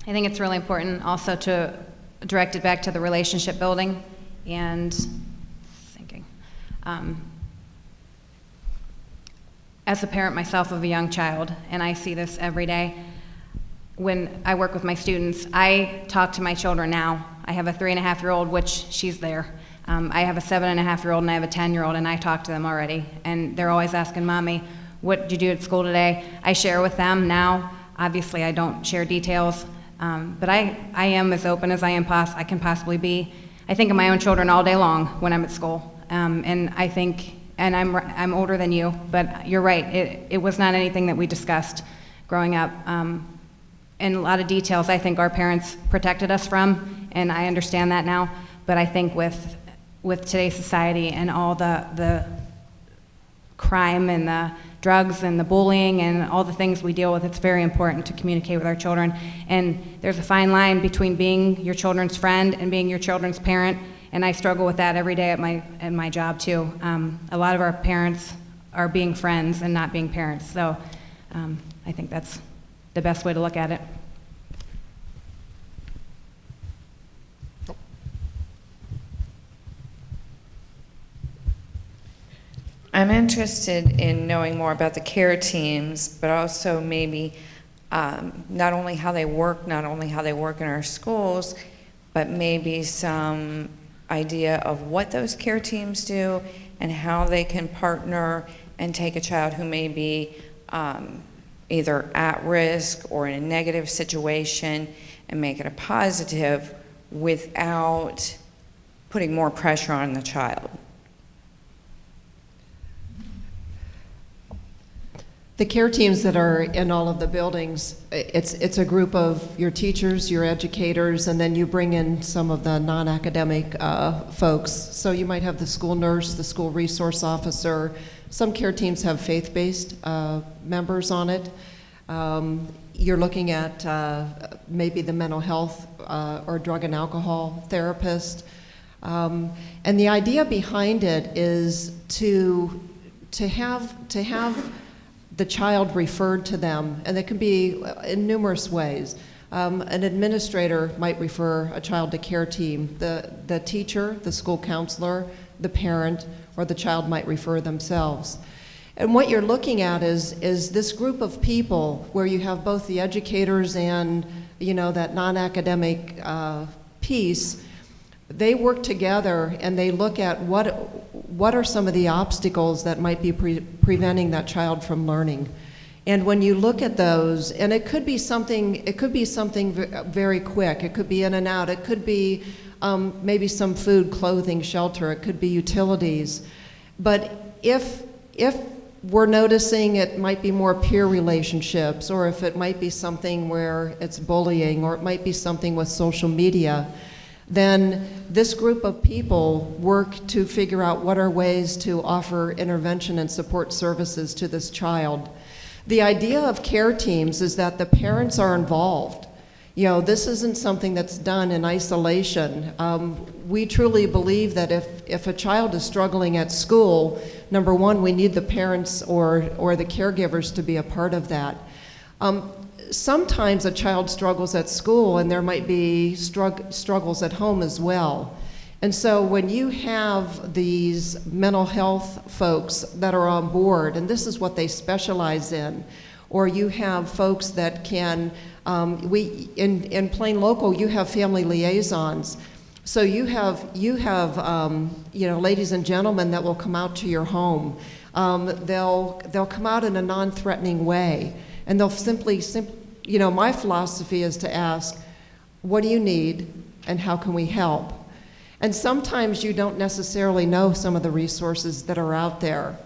think it's really important also to direct it back to the relationship building and thinking. As a parent myself of a young child, and I see this every day, when I work with my students, I talk to my children now. I have a 3.5-year-old, which she's there. I have a 7.5-year-old and I have a 10-year-old, and I talk to them already. And they're always asking, "Mommy, what did you do at school today?" I share with them now. Obviously, I don't share details, but I am as open as I can possibly be. I think of my own children all day long when I'm at school, and I think, and I'm older than you, but you're right. It was not anything that we discussed growing up. And a lot of details I think our parents protected us from, and I understand that now. But I think with today's society and all the crime and the drugs and the bullying and all the things we deal with, it's very important to communicate with our children. And there's a fine line between being your children's friend and being your children's parent, and I struggle with that every day at my job too. A lot of our parents are being friends and not being parents, so I think that's the best way to look at it. I'm interested in knowing more about the care teams, but also maybe not only how they work in our schools, but maybe some idea of what those care teams do and how they can partner and take a child who may be either at risk or in a negative situation and make it a positive without putting more pressure on the child. The care teams that are in all of the buildings, it's a group of your teachers, your educators, and then you bring in some of the non-academic folks. So you might have the school nurse, the school resource officer. Some care teams have faith-based members on it. You're looking at maybe the mental health or drug and alcohol therapist. And the idea behind it is to have the child referred to them, and it can be in numerous ways. An administrator might refer a child to care team. The teacher, the school counselor, the parent, or the child might refer themselves. And what you're looking at is this group of people where you have both the educators and, you know, that non-academic piece. They work together and they look at what are some of the obstacles that might be preventing that child from learning. And when you look at those, and it could be something very quick. It could be in and out. It could be maybe some food, clothing, shelter. It could be utilities. But if we're noticing it might be more peer relationships, or if it might be something where it's bullying, or it might be something with social media, then this group of people work to figure out what are ways to offer intervention and support services to this child. The idea of care teams is that the parents are involved. You know, this isn't something that's done in isolation. We truly believe that if a child is struggling at school, number one, we need the parents or the caregivers to be a part of that. Sometimes a child struggles at school and there might be struggles at home as well. And so when you have these mental health folks that are on board, and this is what they specialize in, or you have folks that can, in Plain Local, you have family liaisons. So you have you know, ladies and gentlemen that will come out to your home. They'll come out in a non-threatening way, and they'll simply, you know, my philosophy is to ask, what do you need, and how can we help? And sometimes you don't necessarily know some of the resources that are out there.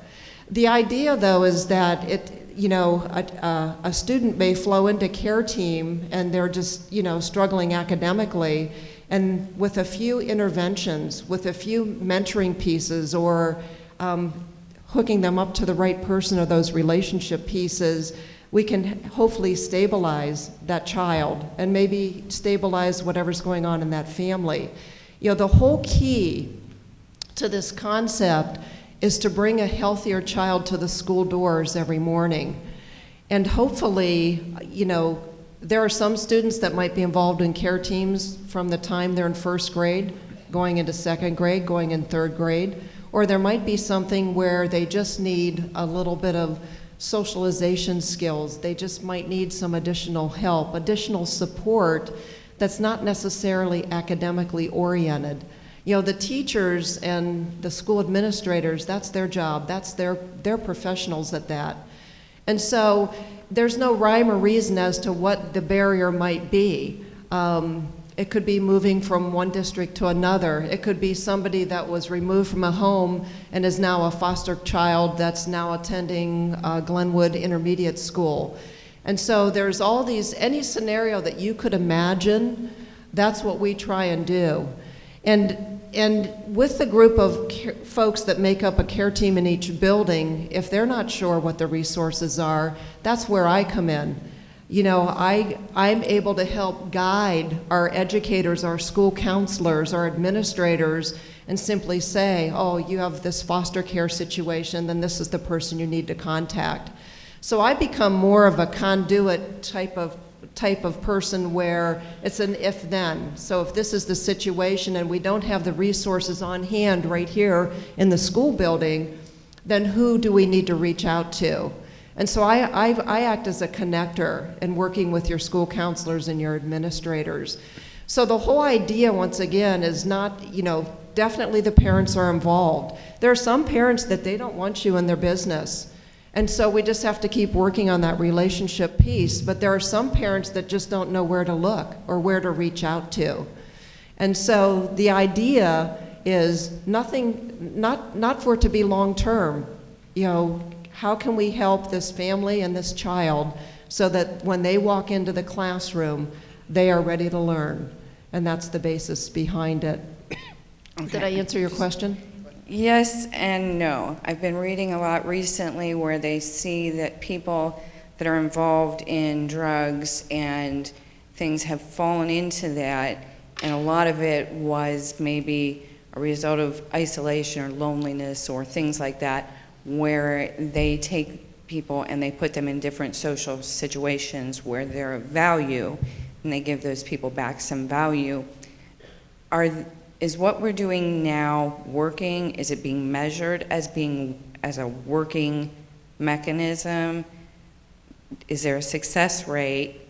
The idea, though, is that a student may flow into care team and they're just, you know, struggling academically, and with a few interventions, with a few mentoring pieces, or hooking them up to the right person or those relationship pieces, we can hopefully stabilize that child and maybe stabilize whatever's going on in that family. You know, the whole key to this concept is to bring a healthier child to the school doors every morning. And hopefully, you know, there are some students that might be involved in care teams from the time they're in first grade, going into second grade, going in third grade, or there might be something where they just need a little bit of socialization skills. They just might need some additional help, additional support that's not necessarily academically oriented. You know, the teachers and the school administrators, that's their job. That's they're professionals at that. And so there's no rhyme or reason as to what the barrier might be. It could be moving from one district to another. It could be somebody that was removed from a home and is now a foster child that's now attending Glenwood Intermediate School. And so there's all these, any scenario that you could imagine, that's what we try and do. And with the group of folks that make up a care team in each building, if they're not sure what the resources are, that's where I come in. You know, I'm able to help guide our educators, our school counselors, our administrators, and simply say, oh, you have this foster care situation, then this is the person you need to contact. So I become more of a conduit type of person where it's an if-then. So if this is the situation and we don't have the resources on hand right here in the school building, then who do we need to reach out to? And so I act as a connector in working with your school counselors and your administrators. So the whole idea, once again, is not, definitely the parents are involved. There are some parents that they don't want you in their business. And so we just have to keep working on that relationship piece. But there are some parents that just don't know where to look or where to reach out to. And so the idea is not for it to be long-term. How can we help this family and this child so that when they walk into the classroom, they are ready to learn? And that's the basis behind it. Okay. Did I answer your question? Yes and no. I've been reading a lot recently where they see that people that are involved in drugs and things have fallen into that, and a lot of it was maybe a result of isolation or loneliness or things like that, where they take people and they put them in different social situations where they're of value, and they give those people back some value. Is what we're doing now working? Is it being measured as a working mechanism? Is there a success rate?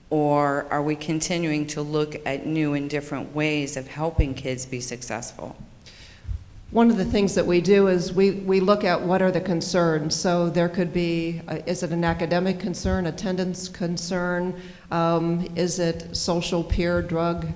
Or are we continuing to look at new and different ways of helping kids be successful? One of the things that we do is we look at what are the concerns. So there could be, is it an academic concern, attendance concern? Is it social, peer, drug,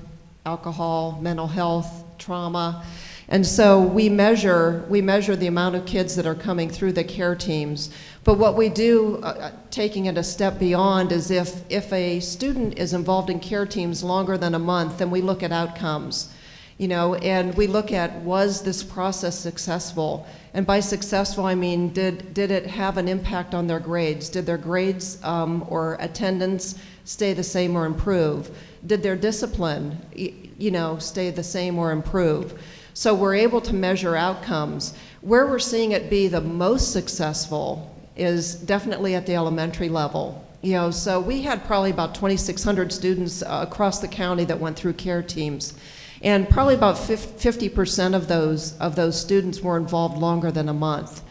alcohol, mental health, trauma? And so we measure the amount of kids that are coming through the care teams. But what we do, taking it a step beyond, is if a student is involved in care teams longer than a month, then we look at outcomes. And we look at, was this process successful? And by successful, I mean, did it have an impact on their grades? Did their grades or attendance stay the same or improve? Did their discipline, stay the same or improve? So we're able to measure outcomes. Where we're seeing it be the most successful is definitely at the elementary level. So we had probably about 2,600 students across the county that went through care teams. And probably about 50% of those students were involved longer than a month.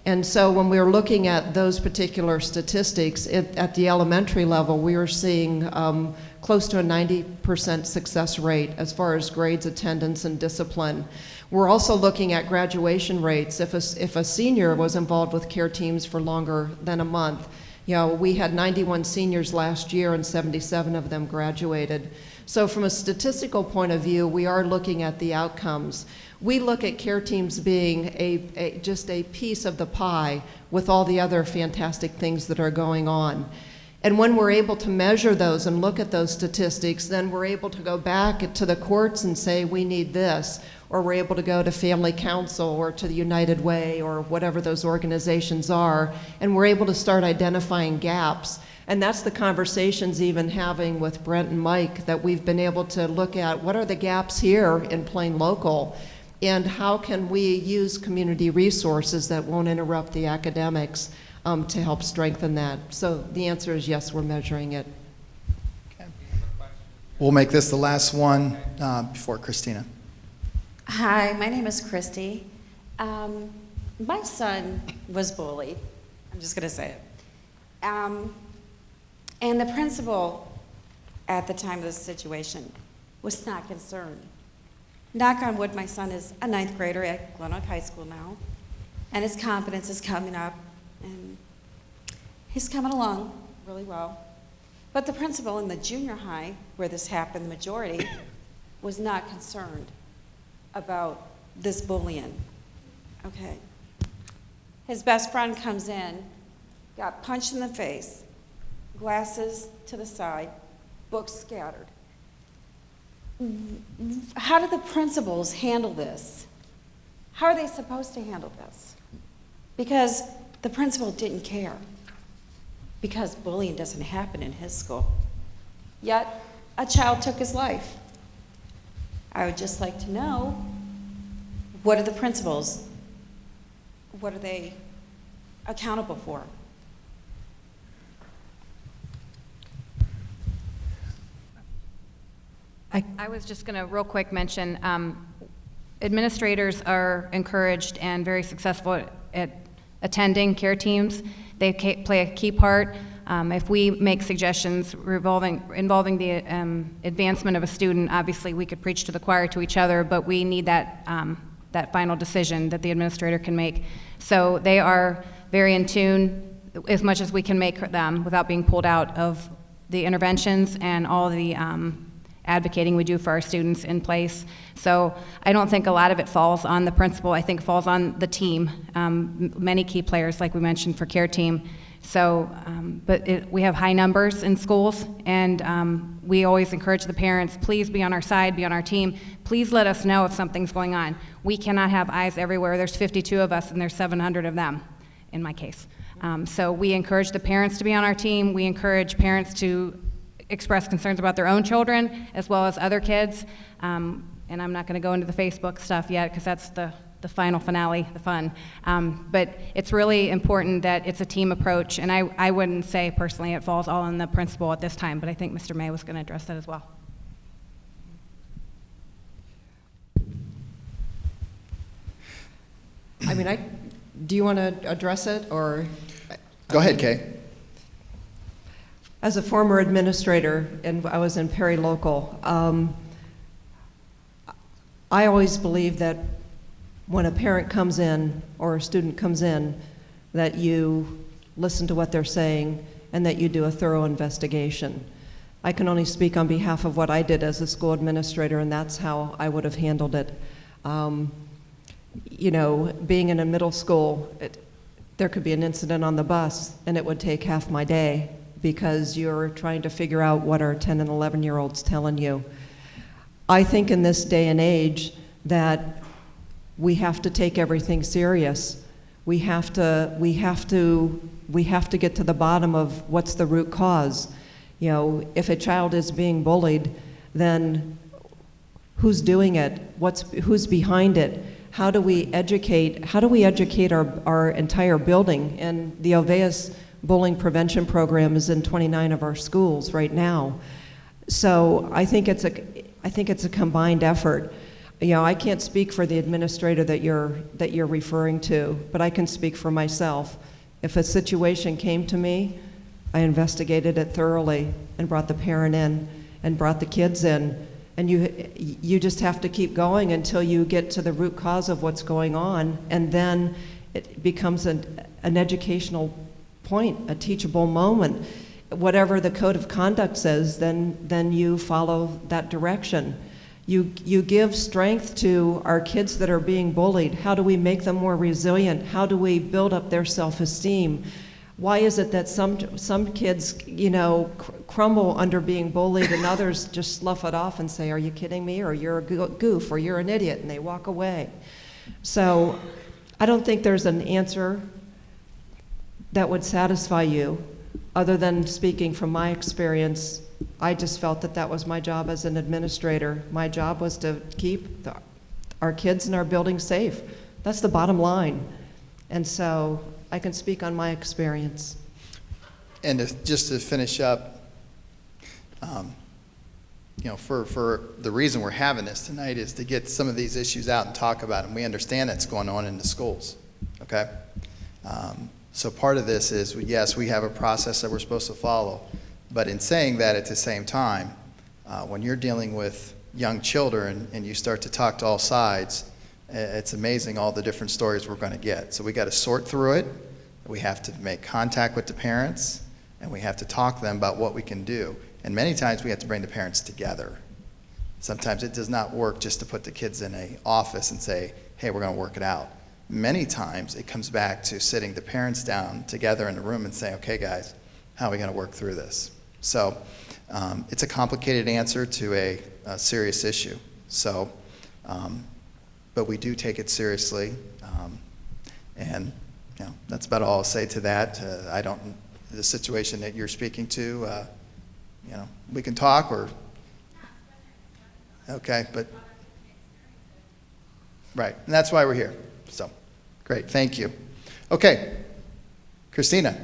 And so when we were looking at those particular statistics at the elementary level, we were seeing close to a 90% success rate as far as grades, attendance, and discipline. We're also looking at graduation rates. If a senior was involved with care teams for longer than a month, we had 91 seniors last year and 77 of them graduated. So from a statistical point of view, we are looking at the outcomes. We look at care teams being just a piece of the pie with all the other fantastic things that are going on. And when we're able to measure those and look at those statistics, then we're able to go back to the courts and say, we need this, or we're able to go to Family Council or to the United Way or whatever those organizations are, and we're able to start identifying gaps. And that's the conversations even having with Brent and Mike, that we've been able to look at what are the gaps here in Plain Local, and how can we use community resources that won't interrupt the academics to help strengthen that. So the answer is yes, we're measuring it. Okay. We'll make this the last one before Christina. Hi, my name is Christy. My son was bullied. I'm just going to say it. And the principal at the time of this situation was not concerned. Knock on wood, my son is a 9th grader at GlenOak High School now, and his confidence is coming up, and he's coming along really well. But the principal in the junior high, where this happened, the majority, was not concerned about this bullying, okay? His best friend comes in, got punched in the face, glasses to the side, books scattered. How do the principals handle this? How are they supposed to handle this? Because the principal didn't care, because bullying doesn't happen in his school. Yet, a child took his life. I would just like to know, what are the principals? What are they accountable for? I was just going to real quick mention, administrators are encouraged and very successful at attending care teams. They play a key part. If we make suggestions involving the advancement of a student, obviously we could preach to the choir to each other, but we need that, that final decision that the administrator can make. So they are very in tune as much as we can make them without being pulled out of the interventions and all the advocating we do for our students in place. So I don't think a lot of it falls on the principal. I think it falls on the team, many key players, like we mentioned, for care team. So, we have high numbers in schools, and we always encourage the parents, please be on our side, be on our team. Please let us know if something's going on. We cannot have eyes everywhere. There's 52 of us, and there's 700 of them, in my case. So we encourage the parents to be on our team. We encourage parents to express concerns about their own children, as well as other kids. And I'm not going to go into the Facebook stuff yet, because that's the final finale, the fun. But it's really important that it's a team approach, and I wouldn't say personally it falls all on the principal at this time, but I think Mr. May was going to address that as well. I mean, do you want to address it, or? Go ahead, Kay. As a former administrator, and I was in Perry Local, I always believe that when a parent comes in or a student comes in, that you listen to what they're saying and that you do a thorough investigation. I can only speak on behalf of what I did as a school administrator, and that's how I would have handled it. You know, being in a middle school, there could be an incident on the bus and it would take half my day because you're trying to figure out what are 10 and 11-year-olds telling you. I think in this day and age that we have to take everything serious. We have to get to the bottom of what's the root cause. You know, if a child is being bullied, then who's doing it? Who's behind it? How do we educate our entire building? And the Oveus bullying prevention program is in 29 of our schools right now. So I think it's a combined effort. You know, I can't speak for the administrator that you're referring to, but I can speak for myself. If a situation came to me, I investigated it thoroughly and brought the parent in and brought the kids in. And you just have to keep going until you get to the root cause of what's going on, and then it becomes an educational point, a teachable moment. Whatever the code of conduct says, then you follow that direction. You give strength to our kids that are being bullied. How do we make them more resilient? How do we build up their self-esteem? Why is it that some kids, you know, crumble under being bullied and others just slough it off and say, are you kidding me? Or you're a goof, or you're an idiot, and they walk away. So I don't think there's an answer that would satisfy you, other than speaking from my experience. I just felt that was my job as an administrator. My job was to keep our kids in our building safe. That's the bottom line. And so I can speak on my experience. And just to finish up, you know, for the reason we're having this tonight is to get some of these issues out and talk about them. We understand that's going on in the schools, okay? So part of this is, yes, we have a process that we're supposed to follow, but in saying that at the same time, when you're dealing with young children and you start to talk to all sides, it's amazing all the different stories we're going to get. So we got to sort through it. We have to make contact with the parents, and we have to talk to them about what we can do. And many times we have to bring the parents together. Sometimes it does not work just to put the kids in an office and say, hey, we're going to work it out. Many times it comes back to sitting the parents down together in a room and saying, okay, guys, how are we going to work through this? So it's a complicated answer to a serious issue. So, but we do take it seriously. And you know, that's about all I'll say to that. The situation that you're speaking to, you know, we can talk or, okay, but, right, and that's why we're here. So, great, thank you. Okay, Christina.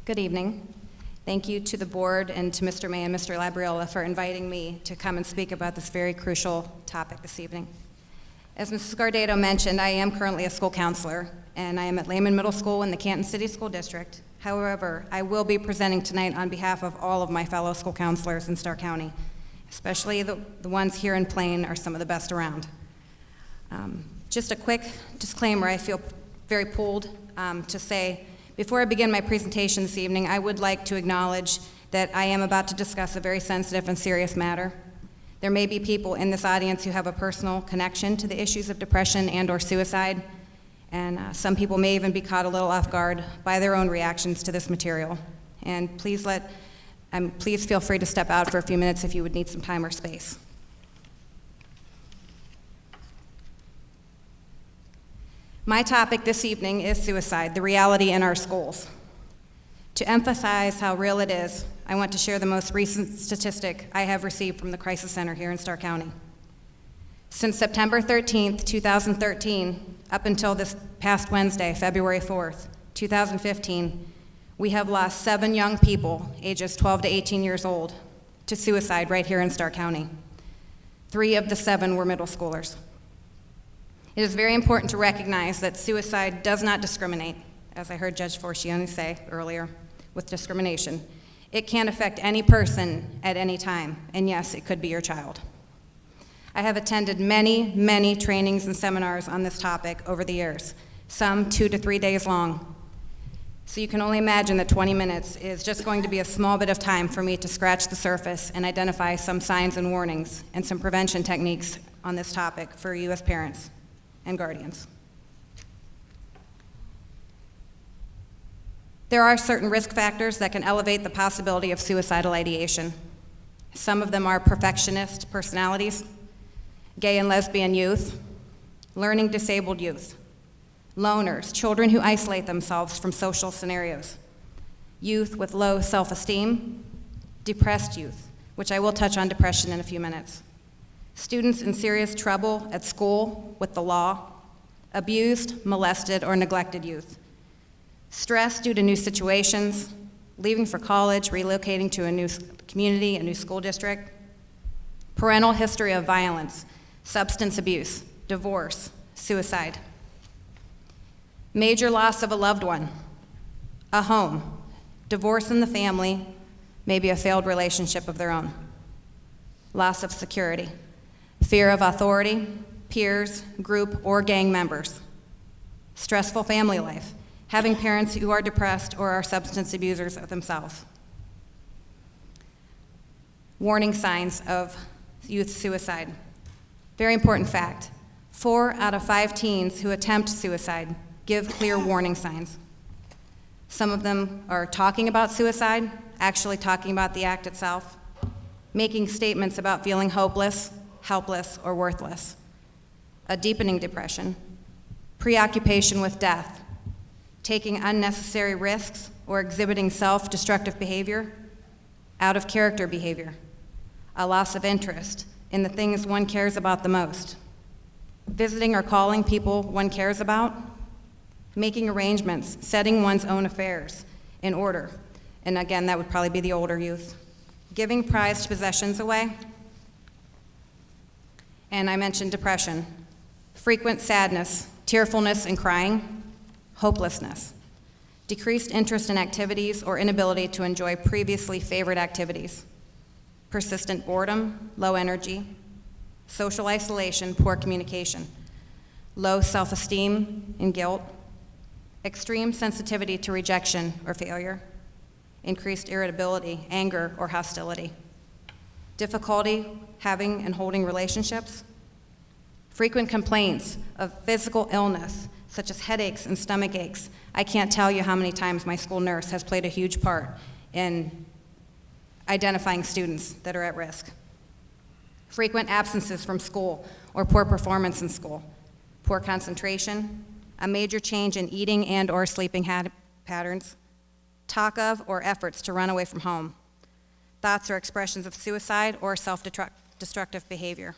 Good evening. Thank you to the board and to Mr. May and Mr. Labriola for inviting me to come and speak about this very crucial topic this evening. As Mrs. Guardado mentioned, I am currently a school counselor, and I am at Lehman Middle School in the Canton City School District. However, I will be presenting tonight on behalf of all of my fellow school counselors in Stark County, especially the ones here in Plain are some of the best around. Just a quick disclaimer, I feel very pulled to say, before I begin my presentation this evening, I would like to acknowledge that I am about to discuss a very sensitive and serious matter. There may be people in this audience who have a personal connection to the issues of depression and/or suicide, and some people may even be caught a little off guard by their own reactions to this material. And please feel free to step out for a few minutes if you would need some time or space. My topic this evening is suicide, the reality in our schools. To emphasize how real it is, I want to share the most recent statistic I have received from the Crisis Center here in Stark County. Since September 13th, 2013, up until this past Wednesday, February 4th, 2015, we have lost 7 young people, ages 12 to 18 years old, to suicide right here in Stark County. 3 of the 7 were middle schoolers. It is very important to recognize that suicide does not discriminate, as I heard Judge Forchione say earlier, with discrimination. It can affect any person at any time, and yes, it could be your child. I have attended many, many trainings and seminars on this topic over the years, some 2 to 3 days long. So you can only imagine that 20 minutes is just going to be a small bit of time for me to scratch the surface and identify some signs and warnings and some prevention techniques on this topic for you as parents and guardians. There are certain risk factors that can elevate the possibility of suicidal ideation. Some of them are perfectionist personalities, gay and lesbian youth, learning disabled youth, loners, children who isolate themselves from social scenarios, youth with low self-esteem, depressed youth, which I will touch on depression in a few minutes, students in serious trouble at school with the law, abused, molested, or neglected youth, stress due to new situations, leaving for college, relocating to a new community, a new school district, parental history of violence, substance abuse, divorce, suicide, major loss of a loved one, a home, divorce in the family, maybe a failed relationship of their own, loss of security, fear of authority, peers, group, or gang members, stressful family life, having parents who are depressed or are substance abusers of themselves. Warning signs of youth suicide. Very important fact, 4 out of 5 teens who attempt suicide give clear warning signs. Some of them are talking about suicide, actually talking about the act itself, making statements about feeling hopeless, helpless, or worthless, a deepening depression, preoccupation with death, taking unnecessary risks or exhibiting self-destructive behavior, out-of-character behavior, a loss of interest in the things one cares about the most, visiting or calling people one cares about, making arrangements, setting one's own affairs in order, and again, that would probably be the older youth, giving prized possessions away, and I mentioned depression, frequent sadness, tearfulness and crying, hopelessness, decreased interest in activities or inability to enjoy previously favored activities, persistent boredom, low energy, social isolation, poor communication, low self-esteem and guilt, extreme sensitivity to rejection or failure, increased irritability, anger, or hostility, difficulty having and holding relationships, frequent complaints of physical illness, such as headaches and stomach aches. I can't tell you how many times my school nurse has played a huge part in identifying students that are at risk. Frequent absences from school or poor performance in school, poor concentration, a major change in eating and or sleeping patterns, talk of or efforts to run away from home, thoughts or expressions of suicide or self-destructive behavior.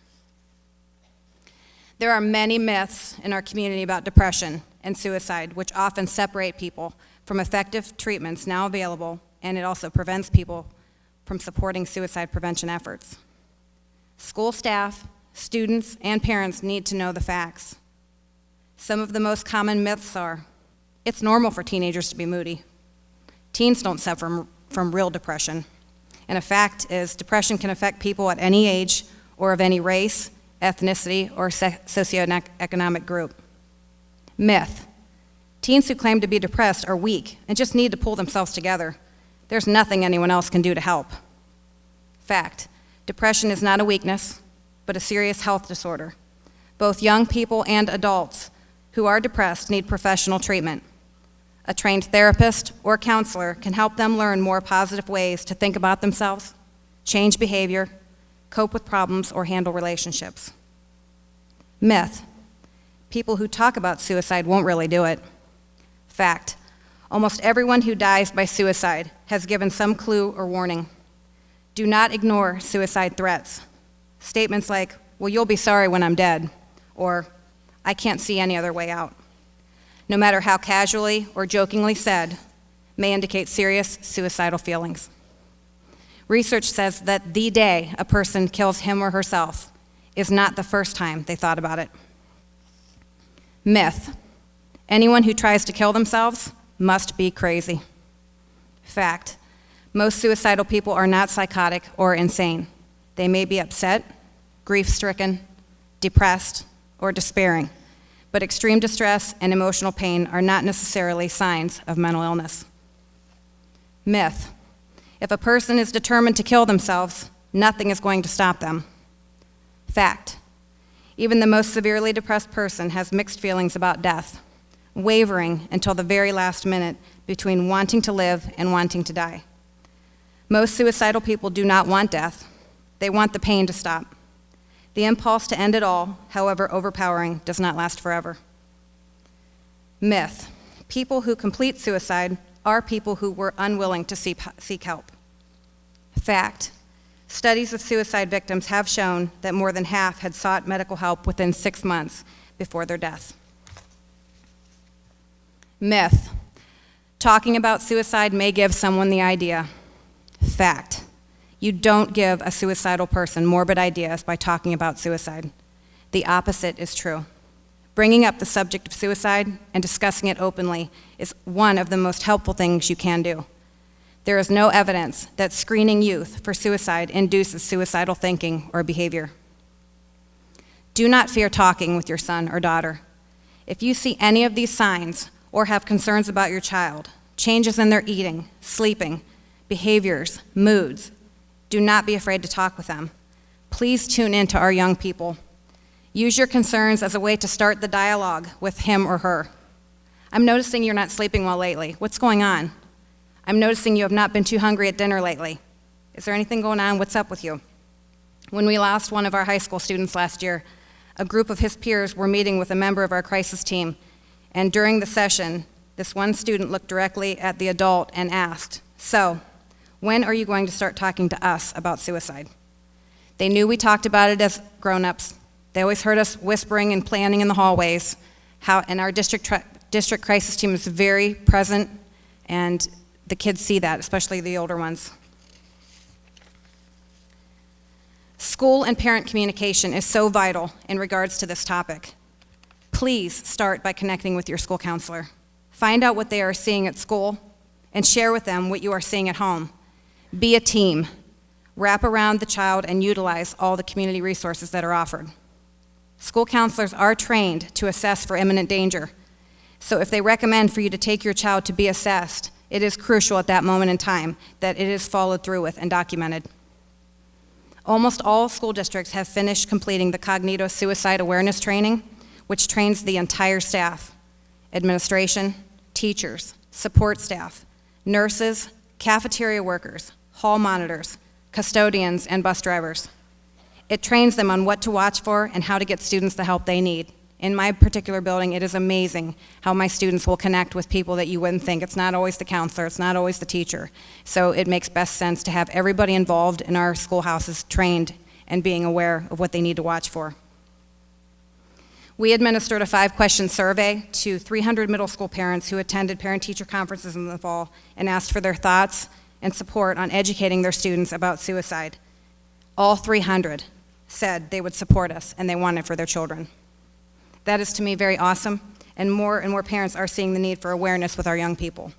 There are many myths in our community about depression and suicide, which often separate people from effective treatments now available, and it also prevents people from supporting suicide prevention efforts. School staff, students, and parents need to know the facts. Some of the most common myths are, it's normal for teenagers to be moody. Teens don't suffer from real depression. And a fact is, depression can affect people at any age or of any race, ethnicity, or socioeconomic group. Myth. Teens who claim to be depressed are weak and just need to pull themselves together. There's nothing anyone else can do to help. Fact. Depression is not a weakness, but a serious health disorder. Both young people and adults who are depressed need professional treatment. A trained therapist or counselor can help them learn more positive ways to think about themselves, change behavior, cope with problems, or handle relationships. Myth. People who talk about suicide won't really do it. Fact. Almost everyone who dies by suicide has given some clue or warning. Do not ignore suicide threats. Statements like, well, you'll be sorry when I'm dead, or I can't see any other way out, no matter how casually or jokingly said, may indicate serious suicidal feelings. Research says that the day a person kills him or herself is not the first time they thought about it. Myth. Anyone who tries to kill themselves must be crazy. Fact. Most suicidal people are not psychotic or insane. They may be upset, grief-stricken, depressed, or despairing, but extreme distress and emotional pain are not necessarily signs of mental illness. Myth. If a person is determined to kill themselves, nothing is going to stop them. Fact. Even the most severely depressed person has mixed feelings about death, wavering until the very last minute between wanting to live and wanting to die. Most suicidal people do not want death. They want the pain to stop. The impulse to end it all, however overpowering, does not last forever. Myth. People who complete suicide are people who were unwilling to seek help. Fact. Studies of suicide victims have shown that more than half had sought medical help within 6 months before their death. Myth. Talking about suicide may give someone the idea. Fact. You don't give a suicidal person morbid ideas by talking about suicide. The opposite is true. Bringing up the subject of suicide and discussing it openly is one of the most helpful things you can do. There is no evidence that screening youth for suicide induces suicidal thinking or behavior. Do not fear talking with your son or daughter. If you see any of these signs or have concerns about your child, changes in their eating, sleeping, behaviors, moods, do not be afraid to talk with them. Please tune in to our young people. Use your concerns as a way to start the dialogue with him or her. I'm noticing you're not sleeping well lately. What's going on? I'm noticing you have not been too hungry at dinner lately. Is there anything going on? What's up with you? When we lost one of our high school students last year, a group of his peers were meeting with a member of our crisis team, and during the session, this one student looked directly at the adult and asked, "So, when are you going to start talking to us about suicide?" They knew we talked about it as grown-ups. They always heard us whispering and planning in the hallways, and our district crisis team is very present, and the kids see that, especially the older ones. School and parent communication is so vital in regards to this topic. Please start by connecting with your school counselor. Find out what they are seeing at school and share with them what you are seeing at home. Be a team. Wrap around the child and utilize all the community resources that are offered. School counselors are trained to assess for imminent danger. So if they recommend for you to take your child to be assessed, it is crucial at that moment in time that it is followed through with and documented. Almost all school districts have finished completing the Cognito Suicide Awareness Training, which trains the entire staff, administration, teachers, support staff, nurses, cafeteria workers, hall monitors, custodians, and bus drivers. It trains them on what to watch for and how to get students the help they need. In my particular building, it is amazing how my students will connect with people that you wouldn't think. It's not always the counselor, it's not always the teacher. So it makes best sense to have everybody involved in our schoolhouses trained and being aware of what they need to watch for. We administered a 5-question survey to 300 middle school parents who attended parent-teacher conferences in the fall and asked for their thoughts and support on educating their students about suicide. All 300 said they would support us and they want it for their children. That is to me very awesome, and more parents are seeing the need for awareness with our young people.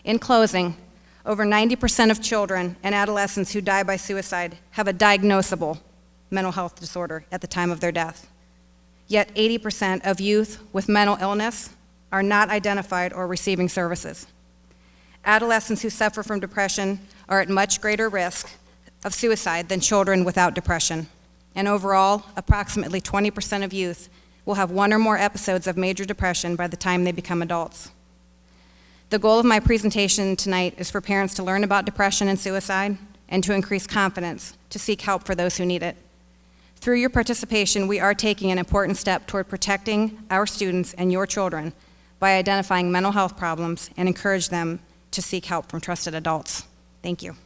In closing, over 90% of children and adolescents who die by suicide have a diagnosable mental health disorder at the time of their death. Yet 80% of youth with mental illness are not identified or receiving services. Adolescents who suffer from depression are at much greater risk of suicide than children without depression. And overall, approximately 20% of youth will have one or more episodes of major depression by the time they become adults. The goal of my presentation tonight is for parents to learn about depression and suicide and to increase confidence to seek help for those who need it. Through your participation, we are taking an important step toward protecting our students and your children by identifying mental health problems and encourage them to seek help from trusted adults. Thank you.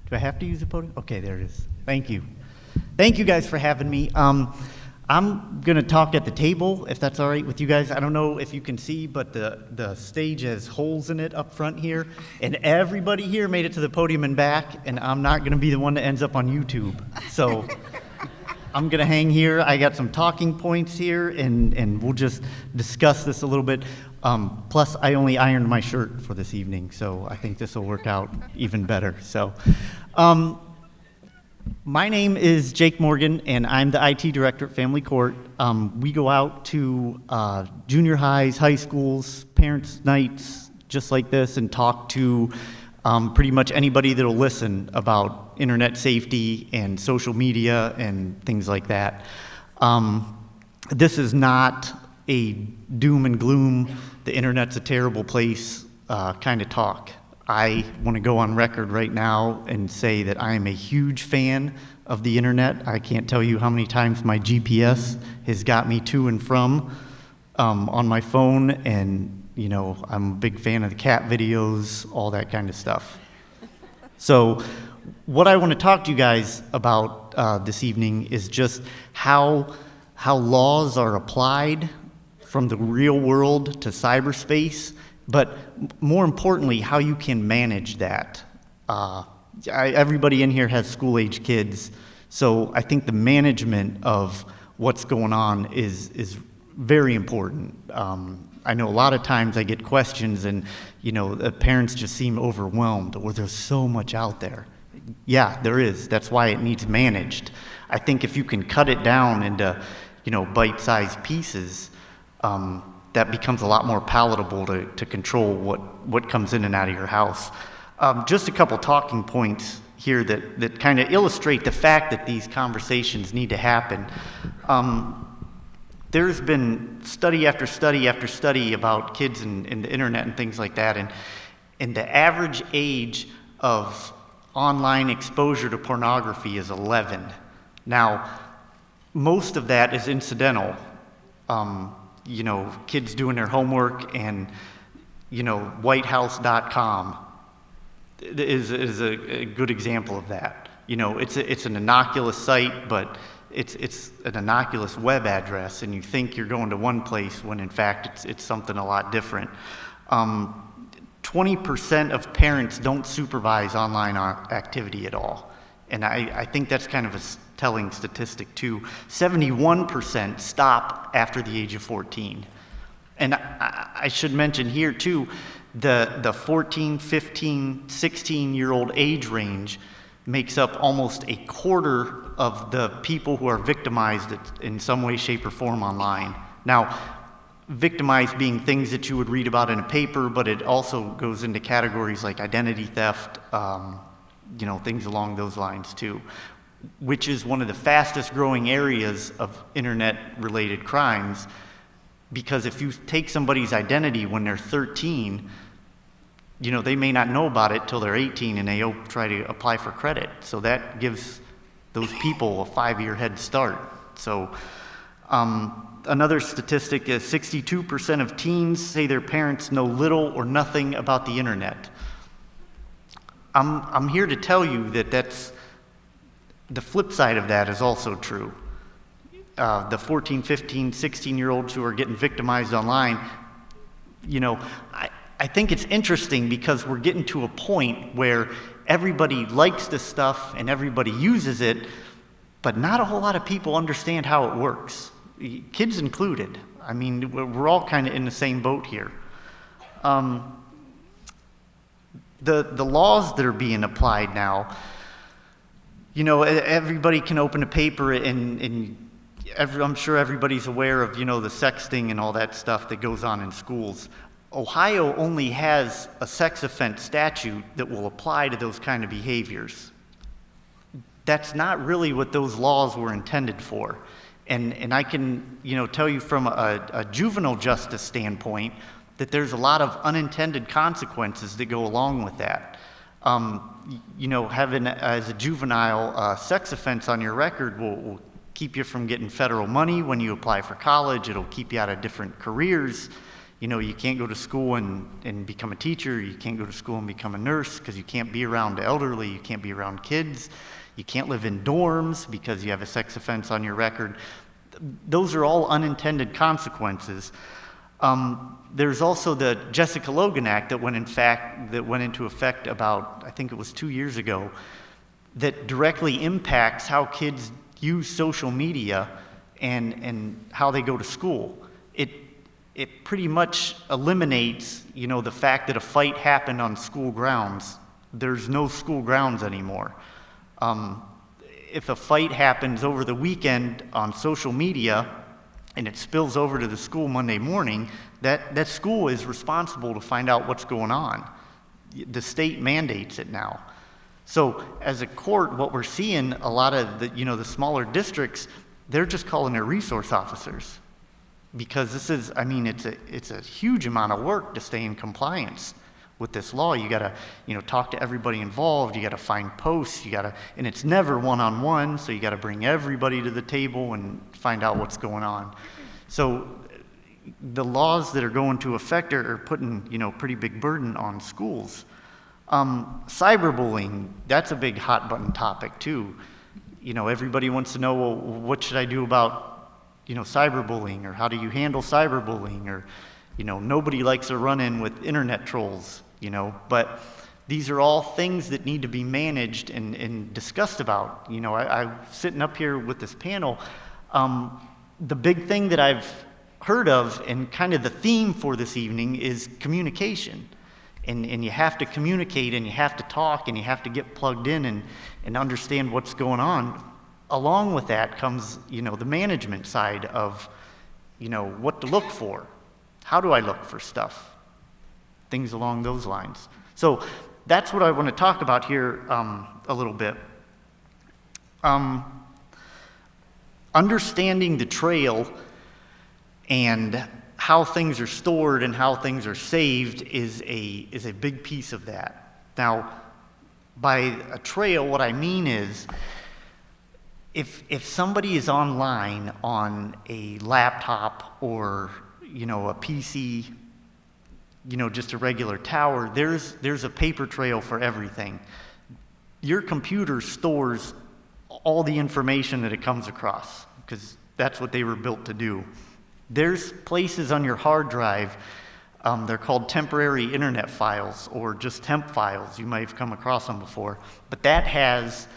Do I have to use the podium? Okay, there it is. Thank you. Thank you guys for having me. I'm going to talk at the table, if that's all right with you guys. I don't know if you can see, but the stage has holes in it up front here, and everybody here made it to the podium and back, and I'm not going to be the one that ends up on YouTube. So I'm going to hang here. I got some talking points here, and we'll just discuss this a little bit. Plus, I only ironed my shirt for this evening, so I think this will work out even better. So, my name is Jake Morgan, and I'm the IT director at Family Court. We go out to junior highs, high schools, parents' nights, just like this, and talk to pretty much anybody that'll listen about internet safety and social media and things like that. This is not a doom and gloom, the internet's a terrible place kind of talk. I want to go on record right now and say that I am a huge fan of the internet. I can't tell you how many times my GPS has got me to and from on my phone, and you know, I'm a big fan of the cat videos, all that kind of stuff. So what I want to talk to you guys about this evening is just how laws are applied from the real world to cyberspace, but more importantly, how you can manage that. Everybody in here has school-age kids, so I think the management of what's going on is very important. I know a lot of times I get questions and, you know, the parents just seem overwhelmed, or there's so much out there. Yeah, there is. That's why it needs managed. I think if you can cut it down into, you know, bite-sized pieces, that becomes a lot more palatable to control what comes in and out of your house. Just a couple talking points here that kind of illustrate the fact that these conversations need to happen. There's been study after study after study about kids and the internet and things like that, and the average age of online exposure to pornography is 11. Now, most of that is incidental. You know, kids doing their homework, and, you know, whitehouse.com is a good example of that. You know, it's an innocuous site, but it's an innocuous web address, and you think you're going to one place when in fact it's something a lot different. 20% of parents don't supervise online activity at all, and I think that's kind of a telling statistic too. 71% stop after the age of 14. And I should mention here too, the 14, 15, 16-year-old age range makes up almost a quarter of the people who are victimized in some way, shape, or form online. Now, victimized being things that you would read about in a paper, but it also goes into categories like identity theft, you know, things along those lines too, which is one of the fastest growing areas of internet-related crimes, because if you take somebody's identity when they're 13, they may not know about it till they're 18 and they try to apply for credit. So that gives those people a 5-year head start. So another statistic is 62% of teens say their parents know little or nothing about the internet. I'm here to tell you that that's the flip side of that is also true. The 14, 15, 16-year-olds who are getting victimized online, I think it's interesting because we're getting to a point where everybody likes this stuff and everybody uses it, but not a whole lot of people understand how it works, kids included. I mean, we're all kind of in the same boat here. The laws that are being applied now, everybody can open a paper and I'm sure everybody's aware of, the sexting and all that stuff that goes on in schools. Ohio only has a sex offense statute that will apply to those kind of behaviors. That's not really what those laws were intended for. And I can, tell you from a juvenile justice standpoint that there's a lot of unintended consequences that go along with that. Having as a juvenile sex offense on your record will keep you from getting federal money when you apply for college. It'll keep you out of different careers. You can't go to school and become a teacher. You can't go to school and become a nurse because you can't be around the elderly. You can't be around kids. You can't live in dorms because you have a sex offense on your record. Those are all unintended consequences. There's also the Jessica Logan Act that went into effect about, I think it was 2 years ago, that directly impacts how kids use social media and how they go to school. It pretty much eliminates, the fact that a fight happened on school grounds. There's no school grounds anymore. If a fight happens over the weekend on social media and it spills over to the school Monday morning, that school is responsible to find out what's going on. The state mandates it now. So as a court, what we're seeing, a lot of the smaller districts, they're just calling their resource officers. Because this is, it's a huge amount of work to stay in compliance with this law. You gotta, talk to everybody involved. You gotta find posts. And it's never one-on-one. So you gotta bring everybody to the table and find out what's going on. So the laws that are going to effect are putting, pretty big burden on schools. Cyberbullying, that's a big hot-button topic too. Everybody wants to know, well, what should I do about cyberbullying, or how do you handle cyberbullying, or, nobody likes a run-in with internet trolls, but these are all things that need to be managed and discussed about. I'm sitting up here with this panel. The big thing that I've heard of and kind of the theme for this evening is communication. And you have to communicate, and you have to talk, and you have to get plugged in and understand what's going on. Along with that comes, the management side of, what to look for. How do I look for stuff? Things along those lines. So that's what I want to talk about here a little bit. Understanding the trail and how things are stored and how things are saved is a big piece of that. Now, by a trail, what I mean is, if somebody is online on a laptop or, a PC, just a regular tower, there's a paper trail for everything. Your computer stores all the information that it comes across, because that's what they were built to do. There's places on your hard drive, they're called temporary internet files or just temp files. You might have come across them before. But that has,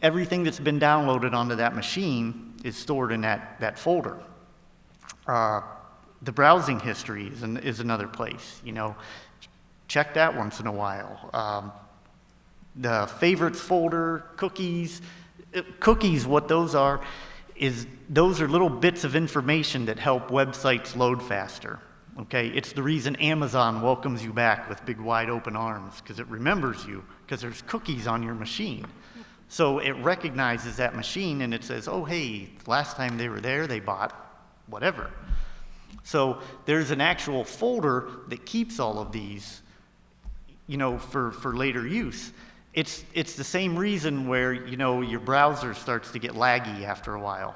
everything that's been downloaded onto that machine is stored in that folder. The browsing history is another place. Check that once in a while. The favorites folder, cookies, what those are is those are little bits of information that help websites load faster. Okay, it's the reason Amazon welcomes you back with big wide open arms, because it remembers you, because there's cookies on your machine. So it recognizes that machine and it says, oh, hey, last time they were there, they bought whatever. So there's an actual folder that keeps all of these for later use. It's the same reason where, your browser starts to get laggy after a while.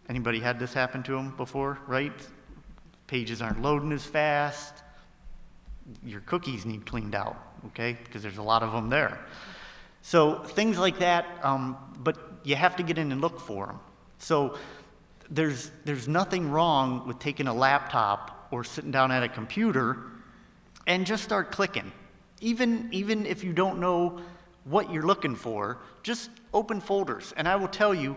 Anybody had this happen to them before, right? Pages aren't loading as fast. Your cookies need cleaned out, okay? Because there's a lot of them there. So things like that, but you have to get in and look for them. So there's nothing wrong with taking a laptop or sitting down at a computer and just start clicking. Even if you don't know what you're looking for, just open folders. And I will tell you,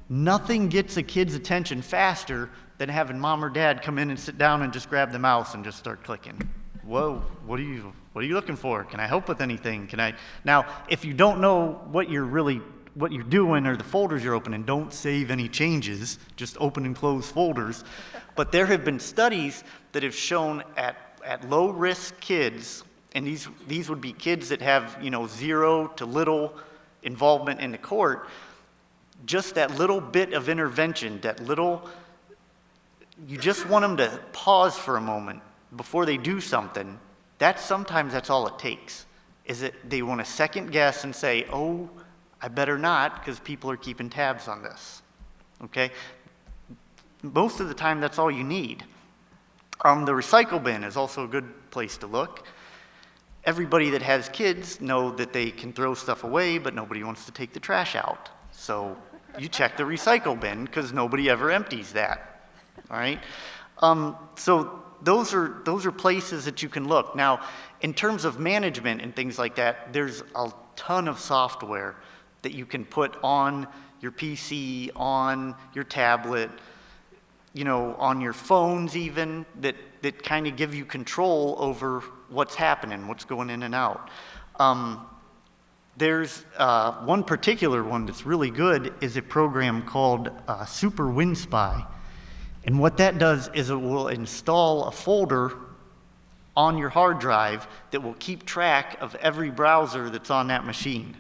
nothing gets a kid's attention faster than having mom or dad come in and sit down and just grab the mouse and just start clicking. Whoa, what are you looking for? Can I help with anything? Now, if you don't know what you're doing or the folders you're opening, don't save any changes, just open and close folders. But there have been studies that have shown at low-risk kids, and these would be kids that have, zero to little involvement in the court, just that little bit of intervention, you just want them to pause for a moment before they do something. Sometimes that's all it takes, is that they want to second guess and say, oh, I better not, because people are keeping tabs on this, okay? Most of the time, that's all you need. The recycle bin is also a good place to look. Everybody that has kids know that they can throw stuff away, but nobody wants to take the trash out. So you check the recycle bin, because nobody ever empties that, all right? So those are places that you can look. Now, in terms of management and things like that, there's a ton of software that you can put on your PC, on your tablet, on your phones even, that kind of give you control over what's happening, what's going in and out. There's one particular one that's really good is a program called Super WinSpy. And what that does is it will install a folder on your hard drive that will keep track of every browser that's on that machine.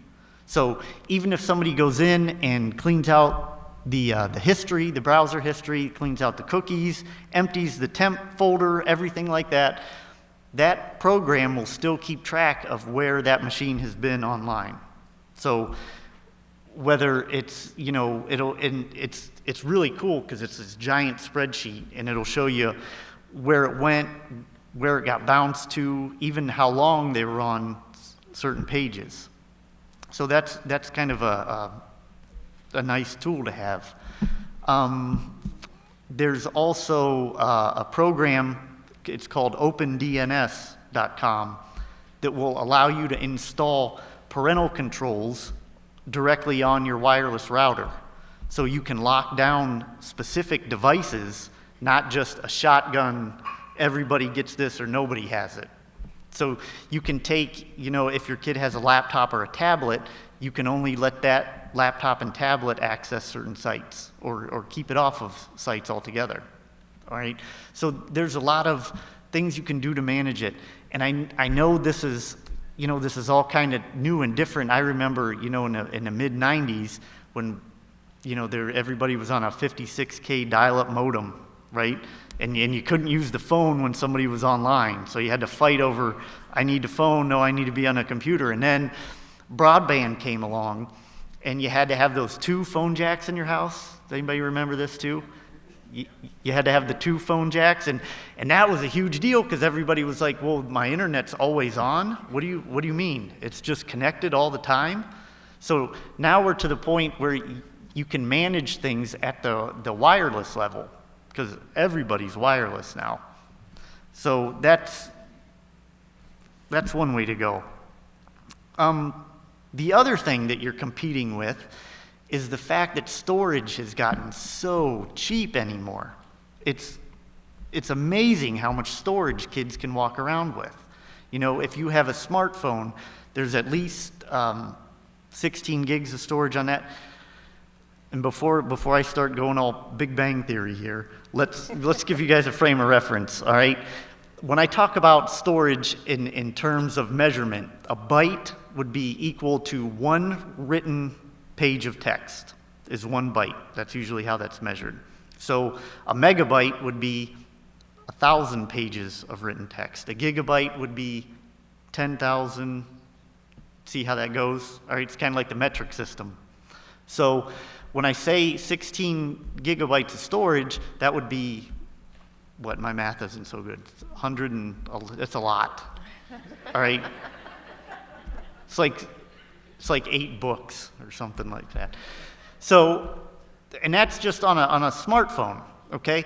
So even if somebody goes in and cleans out the history, the browser history, cleans out the cookies, empties the temp folder, everything like that, that program will still keep track of where that machine has been online. So whether it's, it's really cool because it's this giant spreadsheet and it'll show you where it went, where it got bounced to, even how long they were on certain pages. So that's kind of a nice tool to have. There's also a program, it's called OpenDNS.com, that will allow you to install parental controls directly on your wireless router. So you can lock down specific devices, not just a shotgun, everybody gets this or nobody has it. So you can take, if your kid has a laptop or a tablet, you can only let that laptop and tablet access certain sites or keep it off of sites altogether. All right? So there's a lot of things you can do to manage it. And I know this is, this is all kind of new and different. I remember, in the mid-90s when, everybody was on a 56K dial-up modem, right? And you couldn't use the phone when somebody was online. So you had to fight over, I need a phone, no, I need to be on a computer. And then broadband came along, and you had to have those 2 phone jacks in your house. Does anybody remember this too? You had to have the 2 phone jacks, and that was a huge deal because everybody was like, well, my internet's always on? What do you mean? It's just connected all the time? So now we're to the point where you can manage things at the wireless level, because everybody's wireless now. So that's one way to go. The other thing that you're competing with is the fact that storage has gotten so cheap anymore. It's amazing how much storage kids can walk around with. If you have a smartphone, there's at least 16 gigs of storage on that. And before I start going all Big Bang Theory here, let's give you guys a frame of reference, all right? When I talk about storage in terms of measurement, a byte would be equal to 1 written page of text is 1 byte. That's usually how that's measured. So a megabyte would be 1,000 pages of written text. A gigabyte would be 10,000, see how that goes? All right, it's kind of like the metric system. So when I say 16 gigabytes of storage, that would be, what, my math isn't so good, 100 and, that's a lot, all right? It's like 8 books or something like that. So, and that's just on a smartphone, okay?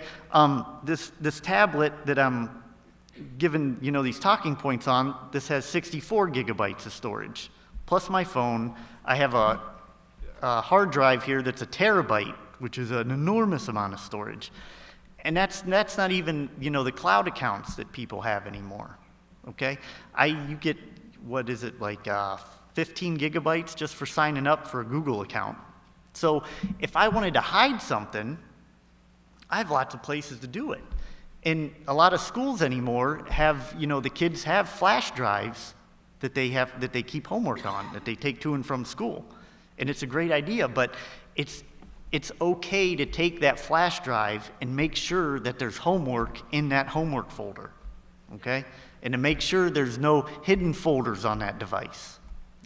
This tablet that I'm given, you know, these talking points on, this has 64 gigabytes of storage. Plus my phone, I have a hard drive here that's a terabyte, which is an enormous amount of storage. And that's not even, you know, the cloud accounts that people have anymore, okay? You get, what is it, like 15 gigabytes just for signing up for a Google account. So if I wanted to hide something, I have lots of places to do it. And a lot of schools anymore have, you know, the kids have flash drives that they keep homework on, that they take to and from school. And it's a great idea, but it's okay to take that flash drive and make sure that there's homework in that homework folder, okay? And to make sure there's no hidden folders on that device,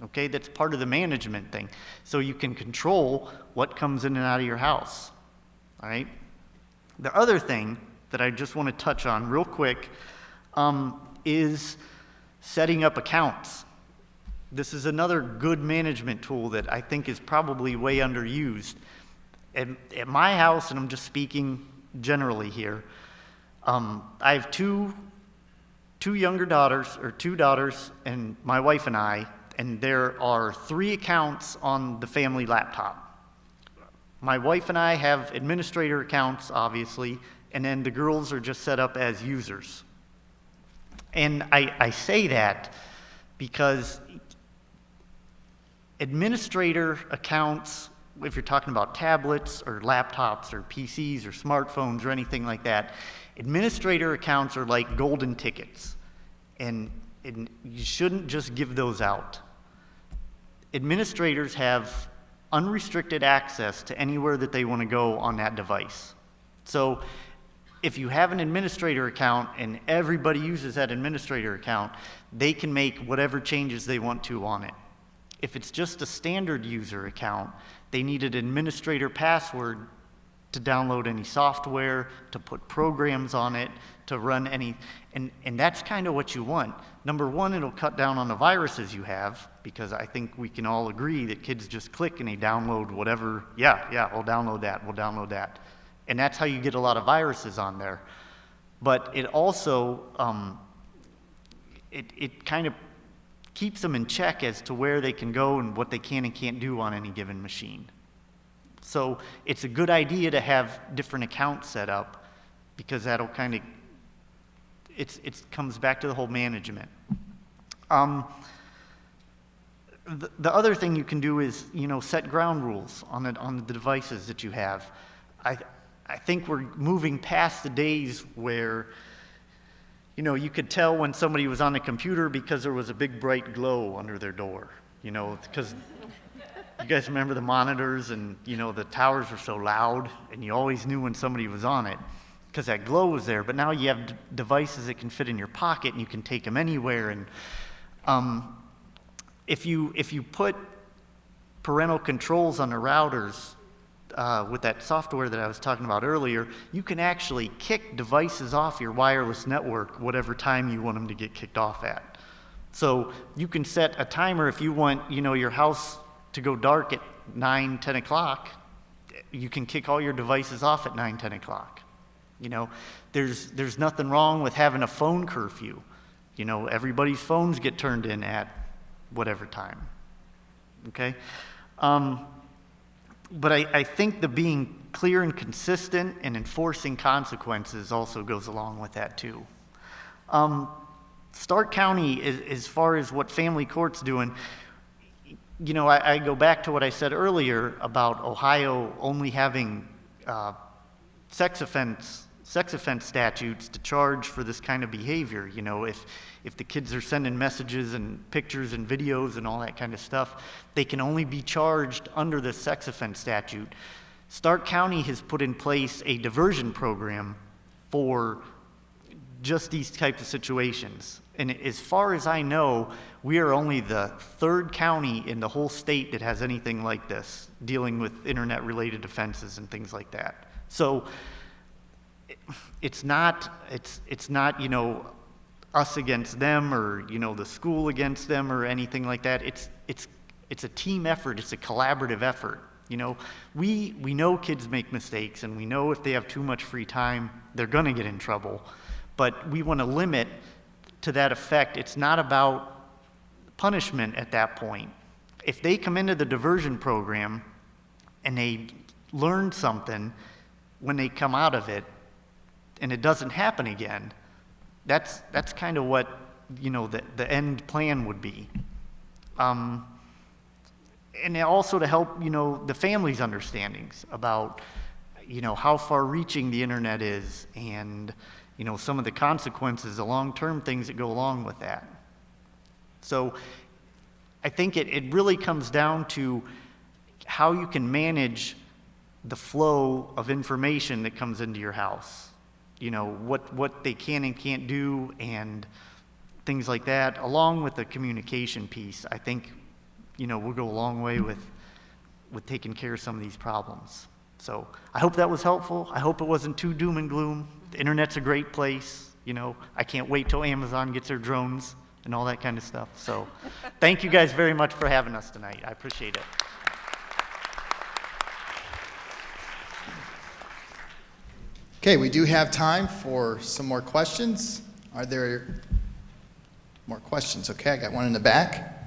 okay? That's part of the management thing. So you can control what comes in and out of your house, all right? The other thing that I just want to touch on real quick is setting up accounts. This is another good management tool that I think is probably way underused. At my house, and I'm just speaking generally here, I have two younger daughters, or 2 daughters, and my wife and I, and there are 3 accounts on the family laptop. My wife and I have administrator accounts, obviously, and then the girls are just set up as users. And I say that because administrator accounts, if you're talking about tablets or laptops or PCs or smartphones or anything like that, administrator accounts are like golden tickets, and you shouldn't just give those out. Administrators have unrestricted access to anywhere that they want to go on that device. So if you have an administrator account and everybody uses that administrator account, they can make whatever changes they want to on it. If it's just a standard user account, they need an administrator password to download any software, to put programs on it, to run any, and that's kind of what you want. Number one, it'll cut down on the viruses you have, because I think we can all agree that kids just click and they download whatever, yeah, we'll download that. And that's how you get a lot of viruses on there. But it also, it kind of keeps them in check as to where they can go and what they can and can't do on any given machine. So it's a good idea to have different accounts set up, because that'll kind of, it comes back to the whole management. The other thing you can do is, you know, set ground rules on the devices that you have. I think we're moving past the days where, you know, you could tell when somebody was on a computer because there was a big bright glow under their door, you know, because you guys remember the monitors, and, you know, the towers were so loud, and you always knew when somebody was on it because that glow was there. But now you have devices that can fit in your pocket, and you can take them anywhere. And if you put parental controls on the routers, with that software that I was talking about earlier, you can actually kick devices off your wireless network whatever time you want them to get kicked off at. So you can set a timer if you want, you know, your house to go dark at 9, 10 o'clock. You can kick all your devices off at 9, 10 o'clock. You know, there's nothing wrong with having a phone curfew. You know, everybody's phones get turned in at whatever time. Okay? But I think the being clear and consistent and enforcing consequences also goes along with that too. Stark County, as far as what family court's doing, you know, I go back to what I said earlier about Ohio only having sex offense statutes to charge for this kind of behavior. You know, if the kids are sending messages and pictures and videos and all that kind of stuff, they can only be charged under the sex offense statute. Stark County has put in place a diversion program for just these types of situations. And as far as I know, we are only the third county in the whole state that has anything like this, dealing with internet-related offenses and things like that. So it's not, you know, us against them, or, you know, the school against them, or anything like that. It's a team effort. It's a collaborative effort. You know, we know kids make mistakes, and we know if they have too much free time, they're going to get in trouble. But we want to limit to that effect. It's not about punishment at that point. If they come into the diversion program and they learn something when they come out of it, and it doesn't happen again, that's kind of what, you know, the end plan would be. And also to help, you know, the family's understandings about, you know, how far-reaching the internet is, and, you know, some of the consequences, the long-term things that go along with that. So I think it really comes down to how you can manage the flow of information that comes into your house. You know, what they can and can't do, and things like that, along with the communication piece. I think, you know, we'll go a long way with taking care of some of these problems. So I hope that was helpful. I hope it wasn't too doom and gloom. The internet's a great place. You know, I can't wait till Amazon gets their drones and all that kind of stuff. So thank you guys very much for having us tonight. I appreciate it. Okay, we do have time for some more questions. Are there more questions? Okay, I got one in the back.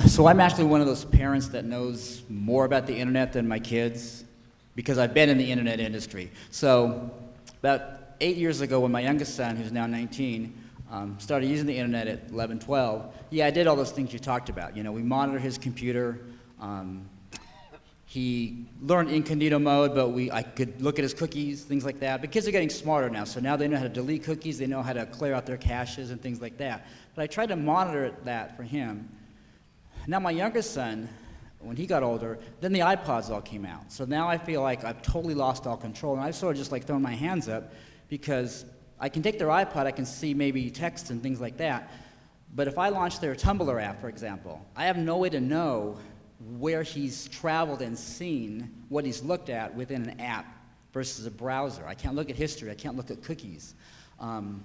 So I'm actually one of those parents that knows more about the internet than my kids, because I've been in the internet industry. So about 8 years ago, when my youngest son, who's now 19, started using the internet at 11, 12, yeah, I did all those things you talked about. You know, we monitor his computer. He learned incognito mode, but I could look at his cookies, things like that. But kids are getting smarter now, so now they know how to delete cookies, they know how to clear out their caches and things like that. But I tried to monitor that for him. Now my youngest son, when he got older, then the iPods all came out. So now I feel like I've totally lost all control, and I've sort of just like thrown my hands up, because I can take their iPod, I can see maybe text and things like that, but if I launch their Tumblr app, for example, I have no way to know where he's traveled and seen what he's looked at within an app versus a browser. I can't look at history, I can't look at cookies. And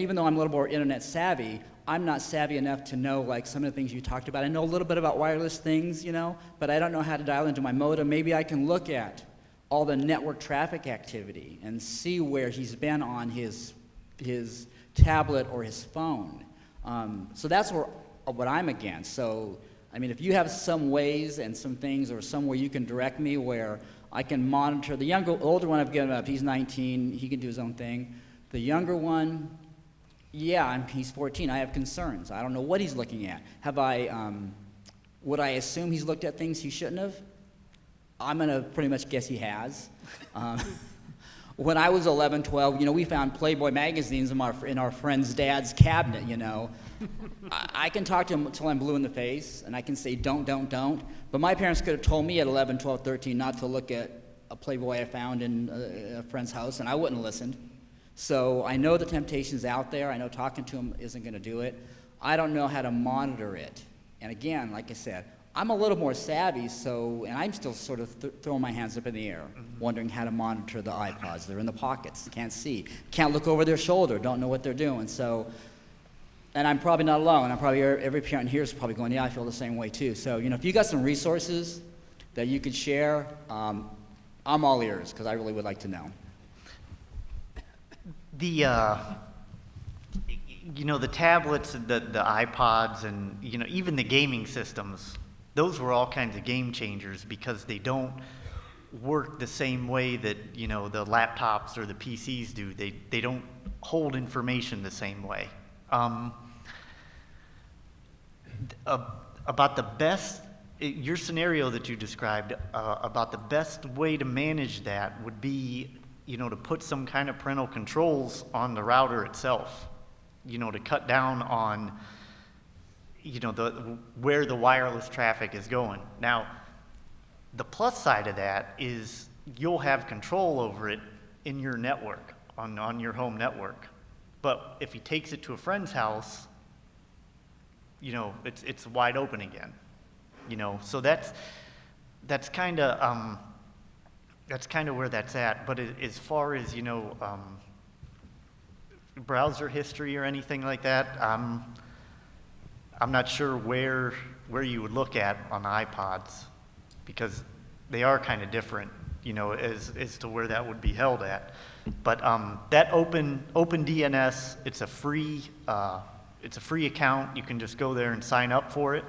even though I'm a little more internet savvy, I'm not savvy enough to know like some of the things you talked about. I know a little bit about wireless things, you know, but I don't know how to dial into my modem. Maybe I can look at all the network traffic activity and see where he's been on his tablet or his phone. So that's what I'm against. So, I mean, if you have some ways and some things or somewhere you can direct me where I can monitor, older one I've given up, he's 19, he can do his own thing. The younger one, yeah, he's 14, I have concerns. I don't know what he's looking at. Would I assume he's looked at things he shouldn't have? I'm gonna pretty much guess he has. When I was 11, 12, you know, we found Playboy magazines in our friend's dad's cabinet, you know. I can talk to him until I'm blue in the face, and I can say don't, but my parents could have told me at 11, 12, 13 not to look at a Playboy I found in a friend's house, and I wouldn't have listened. So I know the temptation's out there. I know talking to him isn't gonna do it. I don't know how to monitor it. And again, like I said, I'm a little more savvy, and I'm still sort of throwing my hands up in the air, wondering how to monitor the iPods. They're in the pockets, can't see, can't look over their shoulder, don't know what they're doing. So, and I'm probably not alone. Every parent here is probably going, yeah, I feel the same way too. So, you know, if you got some resources that you could share, I'm all ears, because I really would like to know. You know, the tablets, the iPods, and, you know, even the gaming systems, those were all kinds of game changers because they don't work the same way that, you know, the laptops or the PCs do. They don't hold information the same way. About the best, your scenario that you described, about the best way to manage that would be, you know, to put some kind of parental controls on the router itself, you know, to cut down on, where the wireless traffic is going. Now, the plus side of that is you'll have control over it in your network, on your home network. But if he takes it to a friend's house, it's wide open again. So that's kind of where that's at. But as far as browser history or anything like that, I'm not sure where you would look at on the iPods, because they are kind of different, as to where that would be held at. But that Open DNS, it's a free account. You can just go there and sign up for it,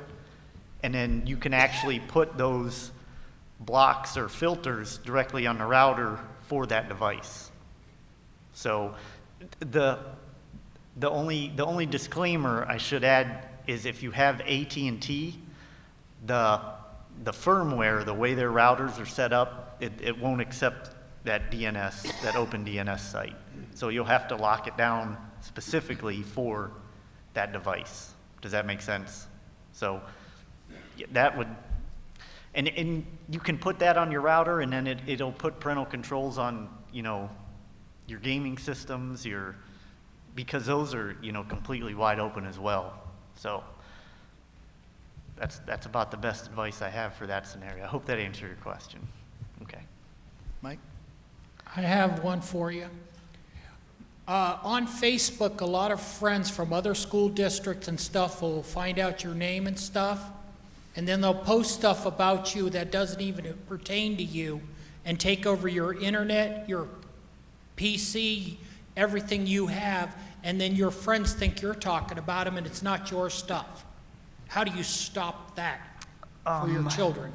and then you can actually put those blocks or filters directly on the router for that device. So the only disclaimer I should add is if you have AT&T, the firmware, the way their routers are set up, it won't accept that DNS, that Open DNS site. So you'll have to lock it down specifically for that device. Does that make sense? So that would, and you can put that on your router, and then it'll put parental controls on, your gaming systems, because those are, completely wide open as well. So that's about the best advice I have for that scenario. I hope that answered your question. Okay. Mike? I have one for you. On Facebook, a lot of friends from other school districts and stuff will find out your name and stuff, and then they'll post stuff about you that doesn't even pertain to you and take over your internet, your PC, everything you have, and then your friends think you're talking about them and it's not your stuff. How do you stop that for your children?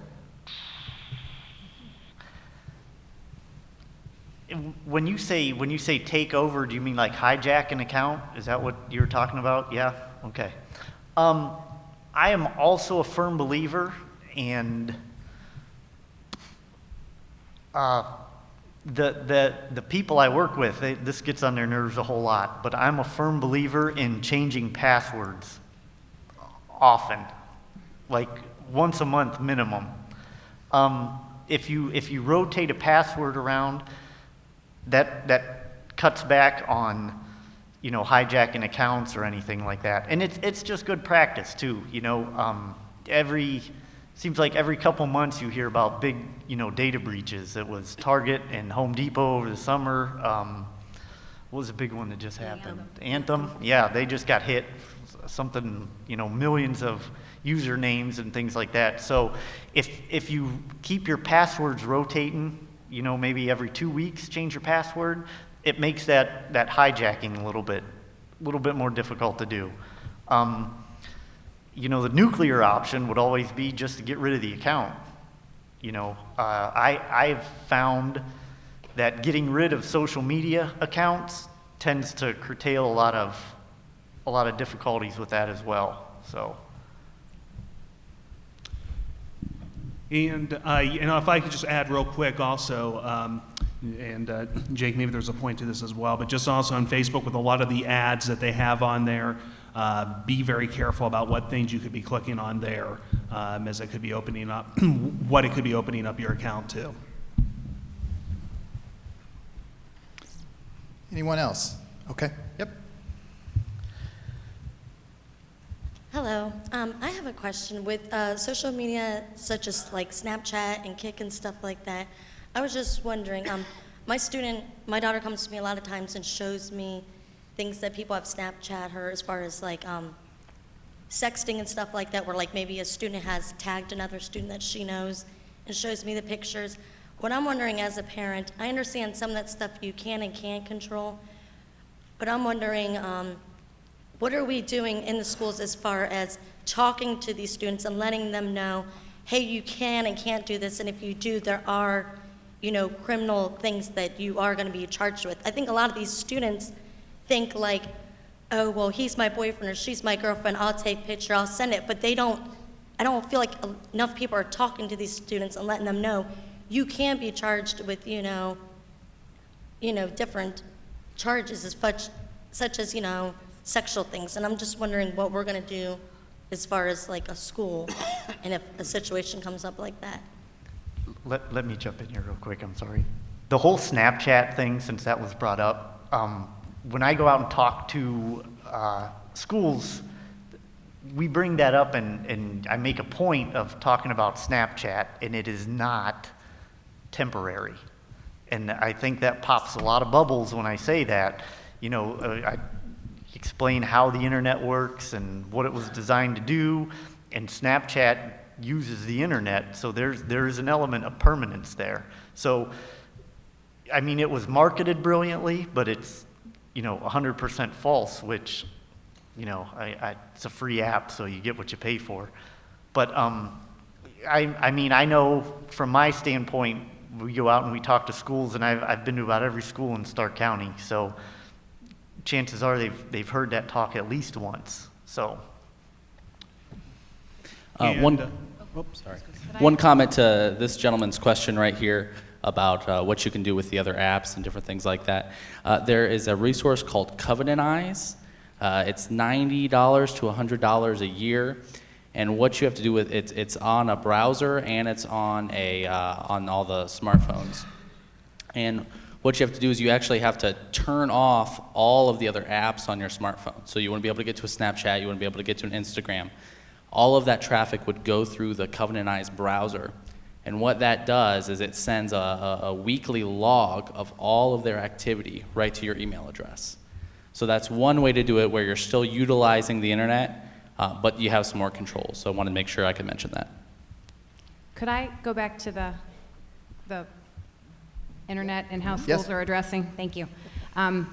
When you say take over, do you mean like hijack an account? Is that what you're talking about? Yeah? Okay. I am also a firm believer, and the people I work with, this gets on their nerves a whole lot, but I'm a firm believer in changing passwords often, like once a month minimum. If you rotate a password around, that cuts back on, hijacking accounts or anything like that. And it's just good practice too. Seems like every couple months you hear about big, data breaches. It was Target and Home Depot over the summer. What was the big one that just happened? Anthem. Yeah, they just got hit. Something, millions of usernames and things like that. So if you keep your passwords rotating, maybe every 2 weeks change your password, it makes that hijacking a little bit more difficult to do. The nuclear option would always be just to get rid of the account. I've found that getting rid of social media accounts tends to curtail a lot of difficulties with that as well. So. And if I could just add real quick also, Jake, maybe there's a point to this as well, but just also on Facebook with a lot of the ads that they have on there, be very careful about what things you could be clicking on there, as it could be opening up, what it could be opening up your account to. Anyone else? Okay. Yep. Hello. I have a question. With social media such as like Snapchat and Kik and stuff like that, I was just wondering, my daughter comes to me a lot of times and shows me things that people have Snapchat her as far as like sexting and stuff like that, where like maybe a student has tagged another student that she knows and shows me the pictures. What I'm wondering as a parent, I understand some of that stuff you can and can't control, but I'm wondering, what are we doing in the schools as far as talking to these students and letting them know, hey, you can and can't do this, and if you do, there are, criminal things that you are going to be charged with. I think a lot of these students think like, oh, well, he's my boyfriend or she's my girlfriend, I'll take a picture, I'll send it, but I don't feel like enough people are talking to these students and letting them know you can be charged with, different charges such as, sexual things. And I'm just wondering what we're going to do as far as like a school, and if a situation comes up like that? Let me jump in here real quick, I'm sorry. The whole Snapchat thing, since that was brought up, when I go out and talk to schools, we bring that up and I make a point of talking about Snapchat, and it is not temporary. And I think that pops a lot of bubbles when I say that. You know, I explain how the internet works and what it was designed to do, and Snapchat uses the internet, so there's an element of permanence there. So, I mean, it was marketed brilliantly, but it's, 100% false, which, it's a free app, so you get what you pay for. But, I mean, I know from my standpoint, we go out and we talk to schools, and I've been to about every school in Stark County, so chances are they've heard that talk at least once, so. One comment to this gentleman's question right here about what you can do with the other apps and different things like that. There is a resource called Covenantize. It's $90 to $100 a year, and what you have to do with it's on a browser and it's on on all the smartphones. And what you have to do is you actually have to turn off all of the other apps on your smartphone. So you wouldn't be able to get to a Snapchat, you wouldn't be able to get to an Instagram. All of that traffic would go through the Covenantize browser. And what that does is it sends a weekly log of all of their activity right to your email address. So that's one way to do it where you're still utilizing the internet, but you have some more controls. So I wanted to make sure I could mention that. Could I go back to the internet and how schools are addressing? Thank you. I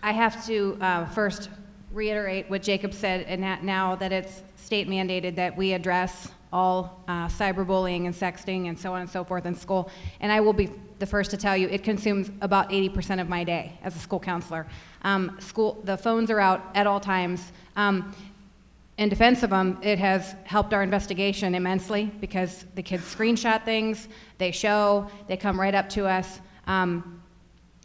have to first reiterate what Jacob said, and that now that it's state mandated that we address all cyberbullying and sexting and so on and so forth in school. And I will be the first to tell you, it consumes about 80% of my day as a school counselor. The phones are out at all times. In defense of them, it has helped our investigation immensely because the kids screenshot things, they come right up to us. In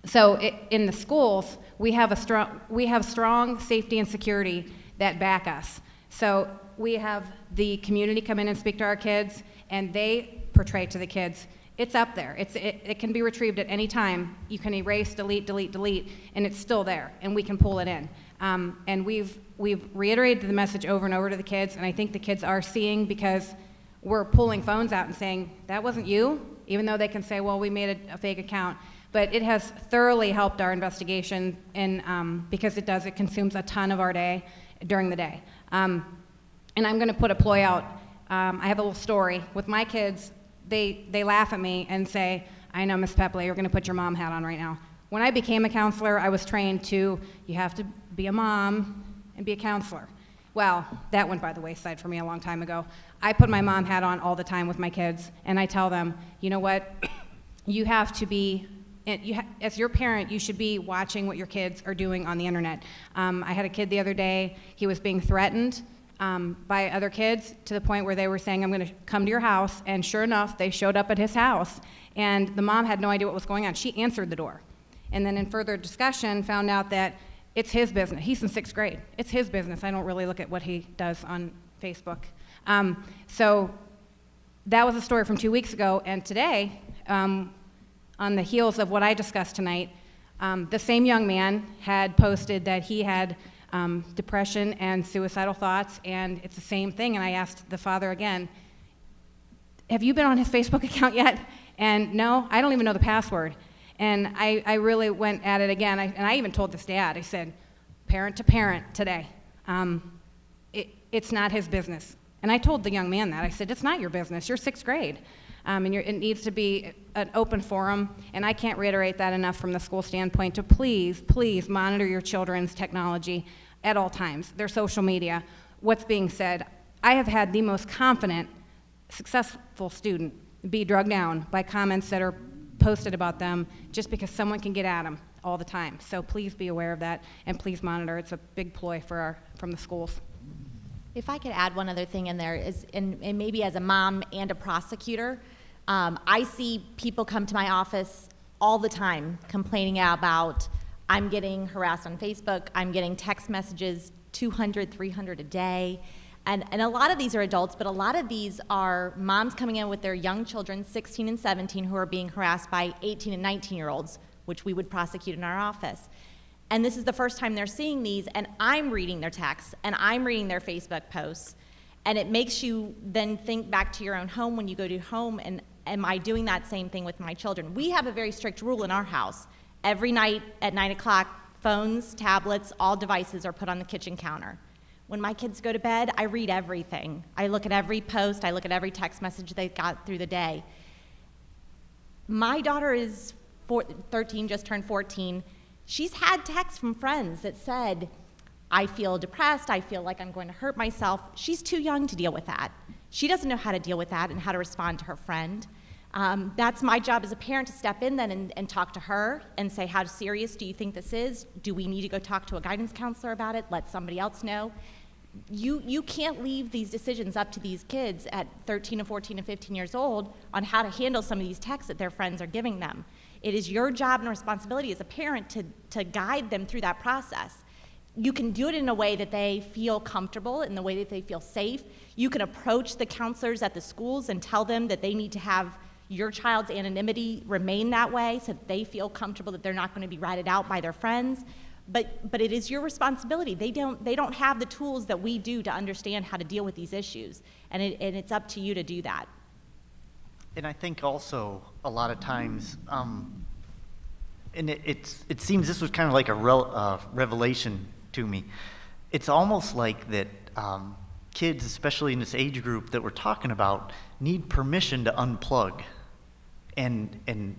the schools, we have strong safety and security that back us. So we have the community come in and speak to our kids, and they portray to the kids. It's up there. It can be retrieved at any time. You can erase, delete, and it's still there, and we can pull it in. And we've reiterated the message over and over to the kids, and I think the kids are seeing because we're pulling phones out and saying, that wasn't you, even though they can say, well, we made a fake account. But it has thoroughly helped our investigation, and because it consumes a ton of our day during the day. And I'm going to put a ploy out. I have a little story. With my kids, they laugh at me and say, I know, Miss Papaleo, you're going to put your mom hat on right now. When I became a counselor, I was trained you have to be a mom and be a counselor. Well, that went by the wayside for me a long time ago. I put my mom hat on all the time with my kids, and I tell them, you know what, you have to be, as your parent, you should be watching what your kids are doing on the internet. I had a kid the other day, he was being threatened by other kids to the point where they were saying, I'm going to come to your house, and sure enough, they showed up at his house, and the mom had no idea what was going on. She answered the door. And then in further discussion, found out that it's his business. He's in 6th grade. It's his business. I don't really look at what he does on Facebook. So that was a story from 2 weeks ago, and today, on the heels of what I discussed tonight, the same young man had posted that he had depression and suicidal thoughts, and it's the same thing. And I asked the father again, have you been on his Facebook account yet? And no, I don't even know the password. And I really went at it again, and I even told this dad, I said, parent to parent today, it's not his business. And I told the young man that. I said, it's not your business, you're 6th grade. And it needs to be an open forum, and I can't reiterate that enough from the school standpoint to please monitor your children's technology at all times, their social media, what's being said. I have had the most confident, successful student be drugged down by comments that are posted about them just because someone can get at them all the time. So please be aware of that, and please monitor. It's a big ploy from the schools. If I could add one other thing in there, and maybe as a mom and a prosecutor, I see people come to my office all the time complaining about, I'm getting harassed on Facebook, I'm getting text messages, 200, 300 a day. And a lot of these are adults, but a lot of these are moms coming in with their young children, 16 and 17, who are being harassed by 18 and 19-year-olds, which we would prosecute in our office. And this is the first time they're seeing these, and I'm reading their texts, and I'm reading their Facebook posts. And it makes you then think back to your own home when you go to home, and am I doing that same thing with my children? We have a very strict rule in our house. Every night at 9 o'clock, phones, tablets, all devices are put on the kitchen counter. When my kids go to bed, I read everything. I look at every post, I look at every text message they got through the day. My daughter is 13, just turned 14. She's had texts from friends that said, I feel depressed, I feel like I'm going to hurt myself. She's too young to deal with that. She doesn't know how to deal with that and how to respond to her friend. That's my job as a parent, to step in then and talk to her and say, how serious do you think this is? Do we need to go talk to a guidance counselor about it? Let somebody else know. You can't leave these decisions up to these kids at 13 and 14 and 15 years old on how to handle some of these texts that their friends are giving them. It is your job and responsibility as a parent to guide them through that process. You can do it in a way that they feel comfortable, in the way that they feel safe. You can approach the counselors at the schools and tell them that they need to have your child's anonymity remain that way so that they feel comfortable that they're not going to be ratted out by their friends. But it is your responsibility. They don't have the tools that we do to understand how to deal with these issues, and it's up to you to do that. And I think also a lot of times, and it seems this was kind of like a revelation to me. It's almost like that kids, especially in this age group that we're talking about, need permission to unplug. And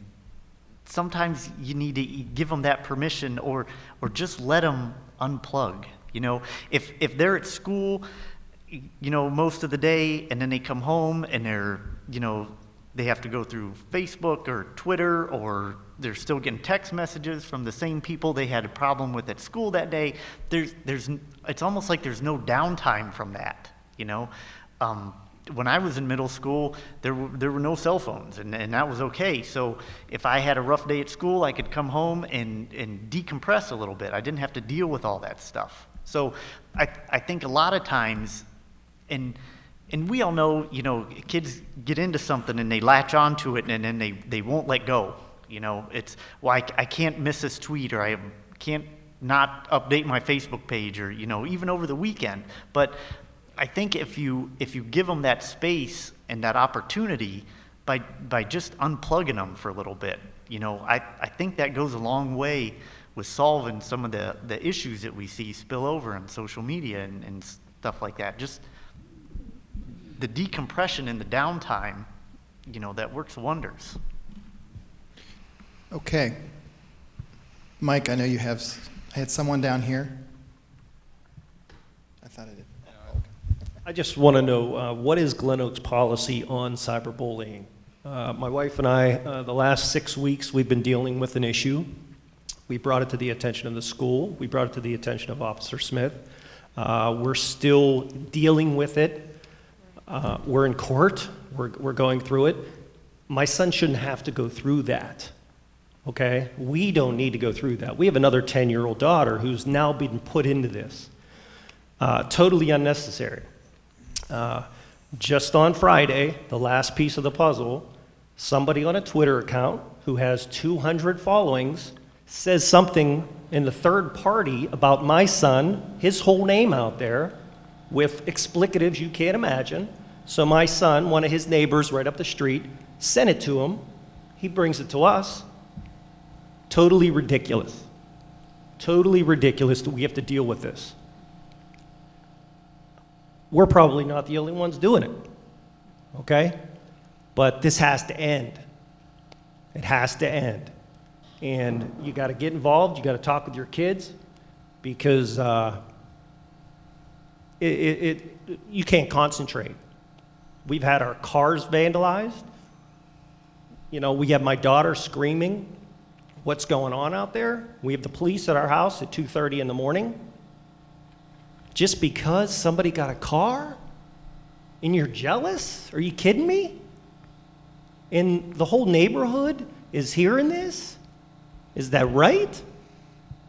sometimes you need to give them that permission, or just let them unplug. You know, if they're at school, you know, most of the day, and then they come home and they're, you know, they have to go through Facebook or Twitter, or they're still getting text messages from the same people they had a problem with at school that day. It's almost like there's no downtime from that, you know. When I was in middle school, there were no cell phones, and that was okay. So if I had a rough day at school, I could come home and decompress a little bit. I didn't have to deal with all that stuff. So I think a lot of times, and we all know, you know, kids get into something and they latch onto it, and then they won't let go. You know, it's, well, I can't miss this tweet, or I can't not update my Facebook page, or, you know, even over the weekend. But I think if you give them that space and that opportunity by just unplugging them for a little bit, you know, I think that goes a long way with solving some of the issues that we see spill over on social media and stuff like that. Just the decompression and the downtime, you know, that works wonders. Okay. Mike, I know you had someone down here. I thought I did. I just want to know, what is GlenOak's policy on cyberbullying? My wife and I, the last 6 weeks, we've been dealing with an issue. We brought it to the attention of the school. We brought it to the attention of Officer Smith. We're still dealing with it. We're in court. We're going through it. My son shouldn't have to go through that, okay? We don't need to go through that. We have another 10-year-old daughter who's now been put into this. Totally unnecessary. Just on Friday, the last piece of the puzzle, somebody on a Twitter account who has 200 followings says something in the third party about my son, his whole name out there, with explicatives you can't imagine. So my son, one of his neighbors right up the street, sent it to him. He brings it to us. Totally ridiculous. Totally ridiculous that we have to deal with this. We're probably not the only ones doing it, okay? But this has to end. It has to end. And you got to get involved. You got to talk with your kids, because you can't concentrate. We've had our cars vandalized. You know, we have my daughter screaming what's going on out there. We have the police at our house at 2:30 in the morning. Just because somebody got a car and you're jealous? Are you kidding me? And the whole neighborhood is hearing this? Is that right?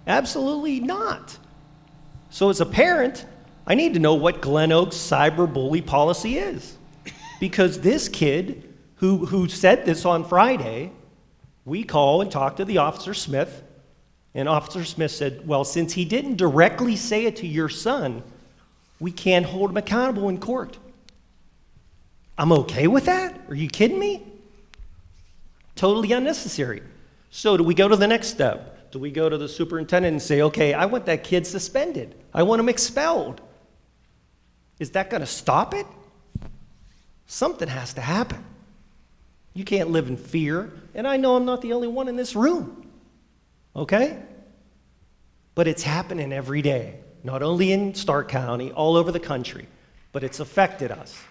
Absolutely not. So as a parent, I need to know what GlenOak's cyberbully policy is. Because this kid who said this on Friday, we call and talk to the Officer Smith, and Officer Smith said, well, since he didn't directly say it to your son, we can't hold him accountable in court. I'm okay with that? Are you kidding me? Totally unnecessary. So do we go to the next step? Do we go to the superintendent and say, okay, I want that kid suspended. I want him expelled. Is that going to stop it? Something has to happen. You can't live in fear, and I know I'm not the only one in this room, okay? But it's happening every day, not only in Stark County, all over the country, but it's affected us,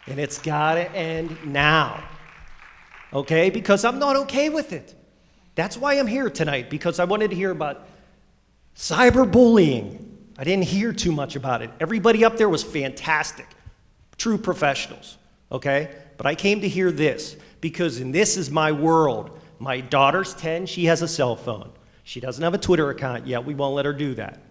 and it's got to end now, okay? Because I'm not okay with it. That's why I'm here tonight, because I wanted to hear about cyberbullying. I didn't hear too much about it. Everybody up there was fantastic, true professionals, okay? But I came to hear this, because this is my world. My daughter's 10, she has a cell phone. She doesn't have a Twitter account yet, we won't let her do that.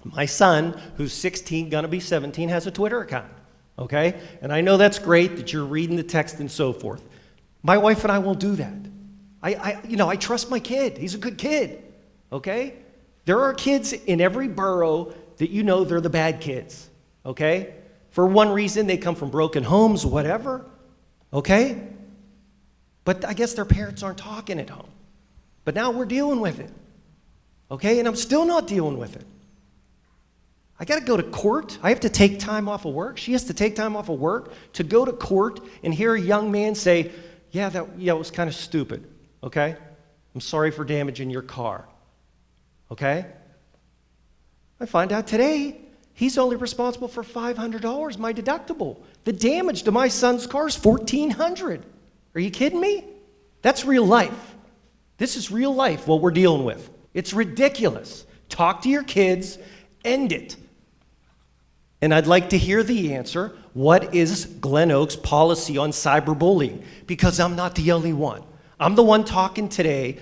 My son, who's 16, gonna be 17, has a Twitter account, okay? And I know that's great that you're reading the text and so forth. My wife and I won't do that. I trust my kid, he's a good kid, okay? There are kids in every borough that you know they're the bad kids, okay? For one reason, they come from broken homes, whatever, okay? But I guess their parents aren't talking at home. But now we're dealing with it, okay? And I'm still not dealing with it. I got to go to court. I have to take time off of work. She has to take time off of work to go to court and hear a young man say, yeah, it was kind of stupid, okay? I'm sorry for damaging your car, okay? I find out today he's only responsible for $500, my deductible. The damage to my son's car is $1,400. Are you kidding me? That's real life. This is real life, what we're dealing with. It's ridiculous. Talk to your kids, end it. And I'd like to hear the answer. What is GlenOak's policy on cyberbullying? Because I'm not the only one. I'm the one talking today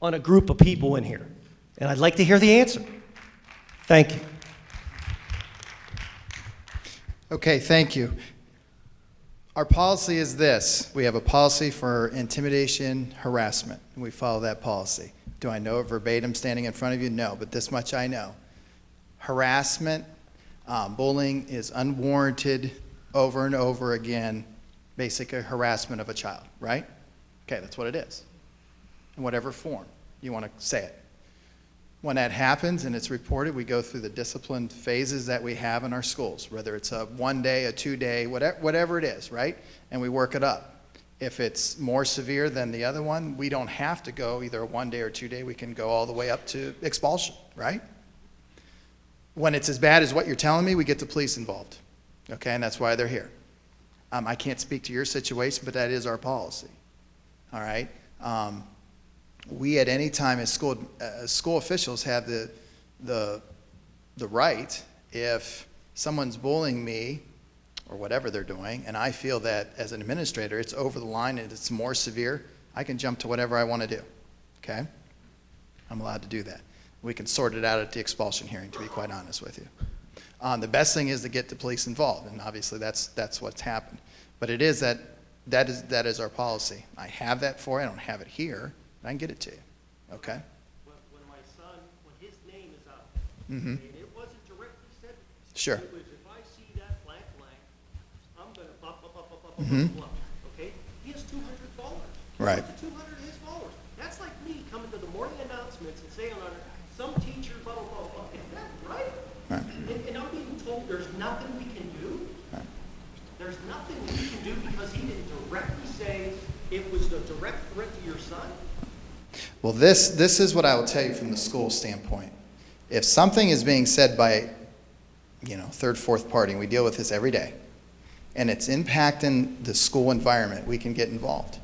on a group of people in here. And I'd like to hear the answer. Thank you. Okay, thank you. Our policy is this. We have a policy for intimidation, harassment, and we follow that policy. Do I know it verbatim standing in front of you? No, but this much I know. Harassment, bullying is unwarranted over and over again, basically harassment of a child, right? Okay, that's what it is, in whatever form you want to say it. When that happens and it's reported, we go through the discipline phases that we have in our schools, whether it's a 1 day, a 2 day, whatever it is, right? And we work it up. If it's more severe than the other one, we don't have to go either a 1 day or 2 day. We can go all the way up to expulsion, right? When it's as bad as what you're telling me, we get the police involved, okay? And that's why they're here. I can't speak to your situation, but that is our policy, all right? We at any time as school officials have the right, if someone's bullying me or whatever they're doing, and I feel that as an administrator it's over the line and it's more severe, I can jump to whatever I want to do, okay? I'm allowed to do that. We can sort it out at the expulsion hearing, to be quite honest with you. The best thing is to get the police involved, and obviously that's what's happened. But it is that is our policy. I have that for you. I don't have it here. I can get it to you, okay? When my son, when his name is out, Mm-hmm. and it wasn't directly said, Sure. it was, if I see that blank, I'm going to blah, blah, blah, blah, blah, Mm-hmm. blah, blah, okay? He has 200 followers. Right. What's the 200 of his followers? That's like me coming to the morning announcements and saying on some teacher, blah, blah, blah, blah. Is that right? Right. And I'm being told there's nothing we can do? Right. There's nothing we can do because he didn't directly say it was the direct threat to your son? Well, this is what I will tell you from the school standpoint. If something is being said by, third, fourth party, and we deal with this every day, and it's impacting the school environment, we can get involved.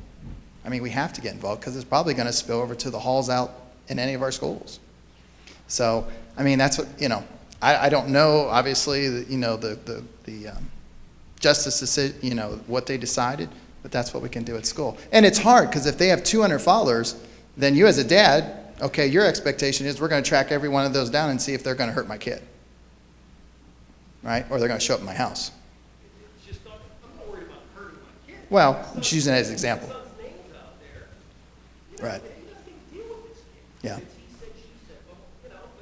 I mean, we have to get involved because it's probably going to spill over to the halls out in any of our schools. So, I mean, that's what, I don't know, obviously, the justice decision, what they decided, but that's what we can do at school. And it's hard because if they have 200 followers, then you as a dad, okay, your expectation is we're going to track every one of those down and see if they're going to hurt my kid. right? Or they're going to show up at my house. Well, just using it as an example. Right. Yeah.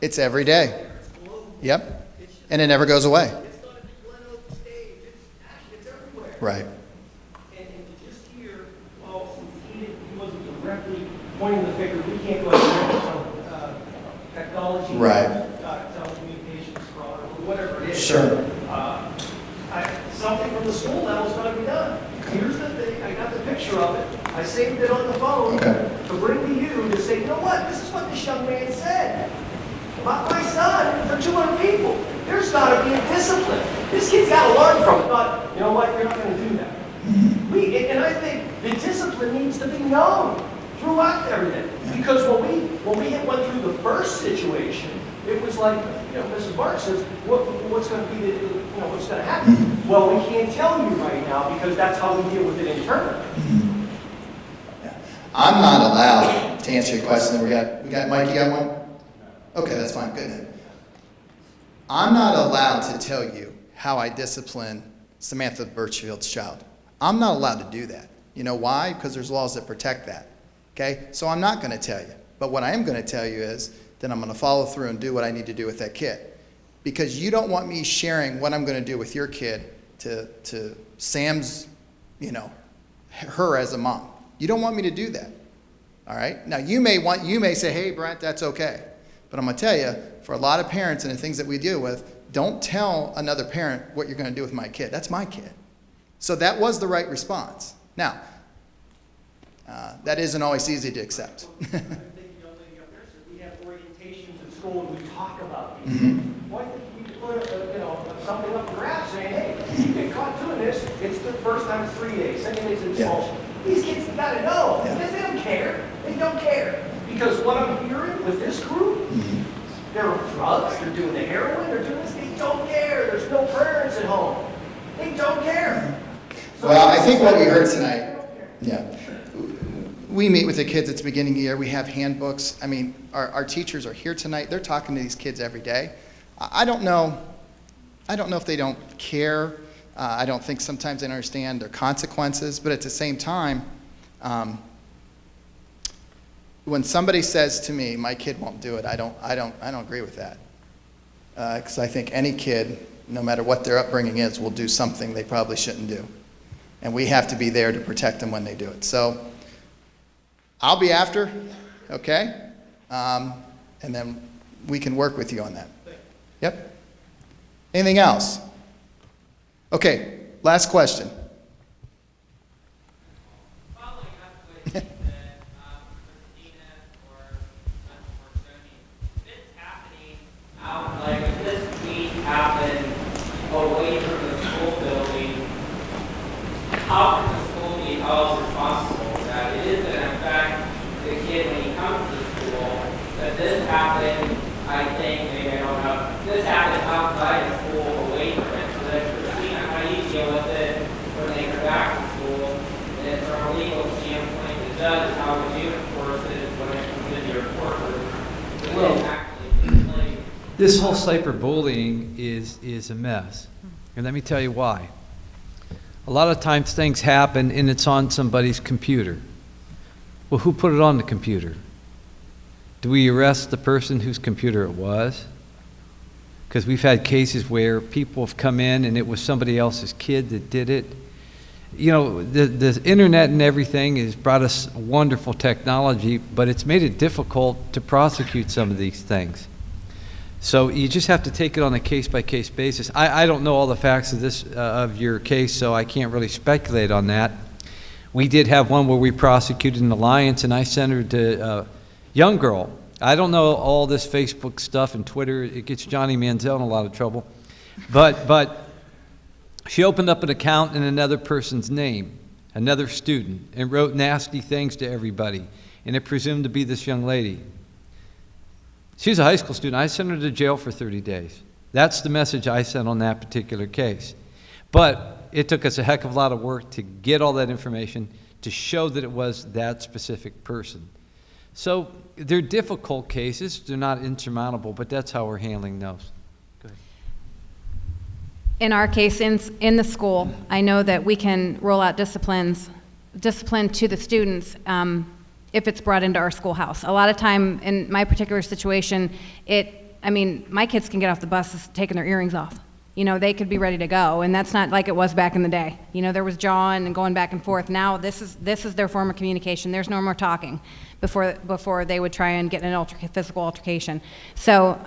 It's every day. Yep. And it never goes away. Right. And to just hear, well, since he wasn't directly pointing the finger, we can't go ahead and technology, telecommunications fraud, or whatever it is. Sure. Something from the school level is going to be done. Here's the thing, I got the picture of it. I saved it on the phone to bring to you to say, you know what, this is what this young man said. About my son, for 200 people, there's got to be a discipline. This kid's got to learn from it. Not, you know what, you're not going to do that. And I think the discipline needs to be known throughout everything. Because when we went through the first situation, it was like, Mrs. Mark says, what's going to be what's going to happen? Well, we can't tell you right now because that's how we deal with it internally. I'm not allowed to answer your question. We got Mike, you got one? Okay, that's fine. Good. I'm not allowed to tell you how I discipline Samantha Birchfield's child. I'm not allowed to do that. You know why? Because there's laws that protect that. Okay? So I'm not going to tell you. But what I am going to tell you is that I'm going to follow through and do what I need to do with that kid. Because you don't want me sharing what I'm going to do with your kid to Sam's, her as a mom. You don't want me to do that. All right? Now, you may say, hey, Brent, that's okay. But I'm going to tell you, for a lot of parents and the things that we deal with, don't tell another parent what you're going to do with my kid. That's my kid. So that was the right response. Now, that isn't always easy to accept. We have orientations in school and we talk about these. Why did we put something up the graph saying, hey, you get caught doing this, it's the first time it's 3 days, second day it's expulsion. These kids got to know because they don't care. They don't care. Because what I'm hearing with this group, they're on drugs, they're doing the heroin, they're doing this, they don't care. There's no parents at home. They don't care. So well, I think what we heard tonight, we meet with the kids at the beginning of the year. We have handbooks. I mean, our teachers are here tonight. They're talking to these kids every day. I don't know if they don't care. I don't think sometimes they understand their consequences. But at the same time, when somebody says to me, "My kid won't do it," I don't agree with that. Because I think any kid, no matter what their upbringing is, will do something they probably shouldn't do, and we have to be there to protect them when they do it. So I'll be after, okay, and then we can work with you on that. Yep. Anything else? Okay. Last question. Like if this tweet happened away from the school building, how can the school be held responsible that it is going to affect the kid when he comes to school? That this happened, I think, maybe I don't know, this happened outside of school away from it. So that Christina, how do you deal with it when they come back to school? And from a legal standpoint, the judge, how would you enforce it when it comes into your courtroom? This whole cyberbullying is a mess. And let me tell you why. A lot of times things happen and it's on somebody's computer. Well, who put it on the computer? Do we arrest the person whose computer it was? Because we've had cases where people have come in and it was somebody else's kid that did it. You know, the internet and everything has brought us wonderful technology, but it's made it difficult to prosecute some of these things. So you just have to take it on a case-by-case basis. I don't know all the facts of this of your case, so I can't really speculate on that. We did have one where we prosecuted an alliance, and I sent her to a young girl. I don't know all this Facebook stuff and Twitter. It gets Johnny Manziel in a lot of trouble. But she opened up an account in another person's name, another student, and wrote nasty things to everybody, and it presumed to be this young lady. She's a high school student. I sent her to jail for 30 days. That's the message I sent on that particular case. But it took us a heck of a lot of work to get all that information to show that it was that specific person. So they're difficult cases. They're not insurmountable, but that's how we're handling those. Go ahead. In our case, in the school, I know that we can roll out discipline to the students if it's brought into our schoolhouse. A lot of time, in my particular situation, my kids can get off the bus taking their earrings off. They could be ready to go, and that's not like it was back in the day. There was jawing and going back and forth. Now this is their form of communication. There's no more talking before they would try and get in an physical altercation. So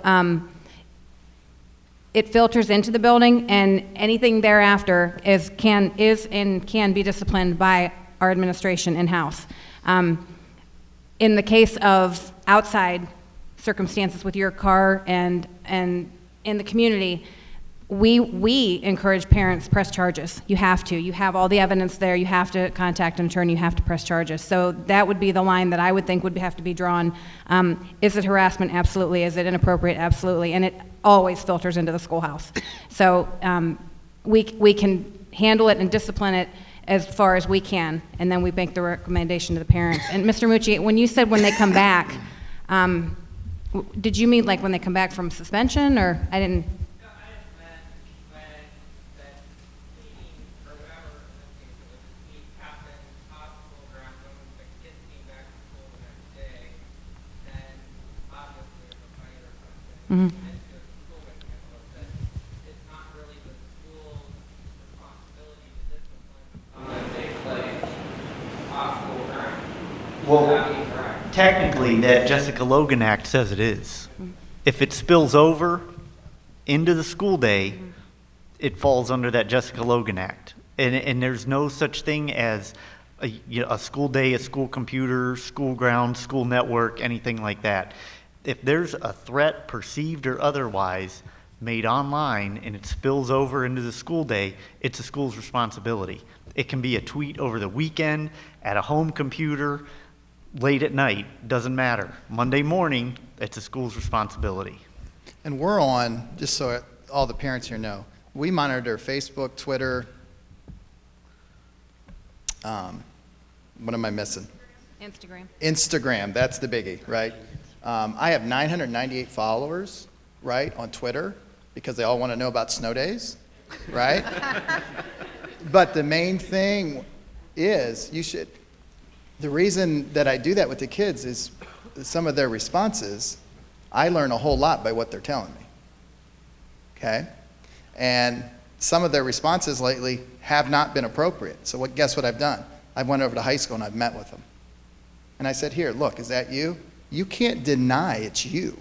it filters into the building, and anything thereafter can be disciplined by our administration in-house. In the case of outside circumstances with your car and in the community, we encourage parents press charges. You have to. You have all the evidence there. You have to contact an attorney. You have to press charges. So that would be the line that I would think would have to be drawn. Is it harassment? Absolutely. Is it inappropriate? Absolutely. And it always filters into the schoolhouse. So we can handle it and discipline it as far as we can, and then we make the recommendation to the parents. And Mr. Mucci, when you said when they come back, did you mean like when they come back from suspension, or I didn't? Mm-hmm. Well, technically, that Jessica Logan Act says it is. If it spills over into the school day, it falls under that Jessica Logan Act. And there's no such thing as a school day, a school computer, school ground, school network, anything like that. If there's a threat, perceived or otherwise, made online and it spills over into the school day, it's a school's responsibility. It can be a tweet over the weekend, at a home computer, late at night, doesn't matter. Monday morning, it's a school's responsibility. And we're on, just so all the parents here know, we monitor Facebook, Twitter, what am I missing? Instagram, that's the biggie, right? I have 998 followers, right, on Twitter, because they all want to know about snow days, right? But the main thing is, the reason that I do that with the kids is some of their responses, I learn a whole lot by what they're telling me, okay? And some of their responses lately have not been appropriate. So guess what I've done? I went over to high school and I've met with them. And I said, here, look, is that you? You can't deny it's you.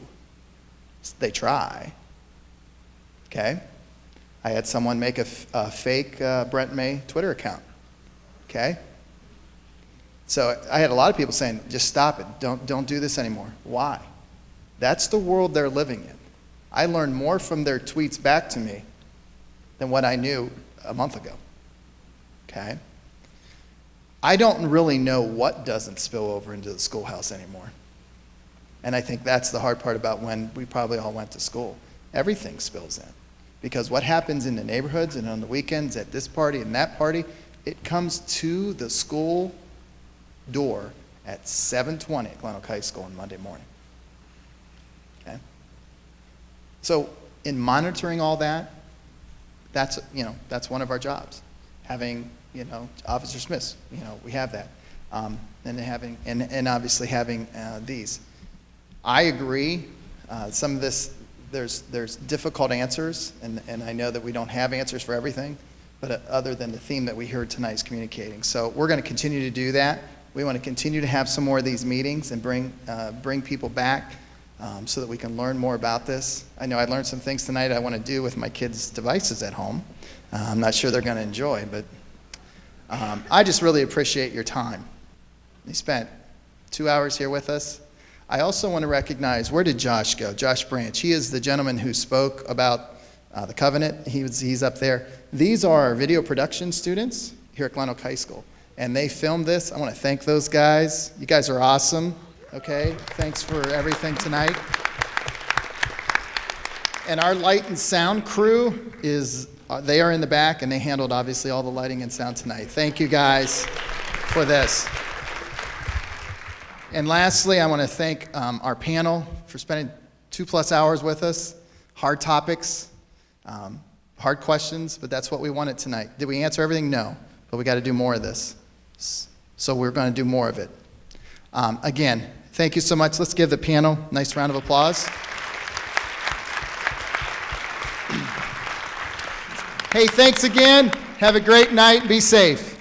They try, okay? I had someone make a fake Brent May Twitter account, okay? So I had a lot of people saying, just stop it, don't do this anymore. Why? That's the world they're living in. I learned more from their tweets back to me than what I knew a month ago, okay? I don't really know what doesn't spill over into the schoolhouse anymore. And I think that's the hard part about when we probably all went to school. Everything spills in. Because what happens in the neighborhoods and on the weekends at this party and that party, it comes to the school door at 7:20 at GlenOak High School on Monday morning. Okay? So in monitoring all that, that's one of our jobs. Having, Officer Smith's, we have that. And obviously having these. I agree, some of this, there's difficult answers, and I know that we don't have answers for everything, but other than the theme that we heard tonight is communicating. So we're going to continue to do that. We want to continue to have some more of these meetings and bring people back so that we can learn more about this. I know I learned some things tonight I want to do with my kids' devices at home. I'm not sure they're going to enjoy, but I just really appreciate your time. You spent 2 hours here with us. I also want to recognize, where did Josh go? Josh Branch. He is the gentleman who spoke about the covenant. He's up there. These are our video production students here at GlenOak High School, and they filmed this. I want to thank those guys. You guys are awesome, okay? Thanks for everything tonight. And our light and sound crew they are in the back, and they handled, obviously, all the lighting and sound tonight. Thank you guys for this. And lastly, I want to thank our panel for spending 2+ hours with us. Hard topics. hard questions, but that's what we wanted tonight. Did we answer everything? No, but we got to do more of this. So we're going to do more of it. Again, thank you so much. Let's give the panel a nice round of applause. Hey, thanks again. Have a great night. Be safe.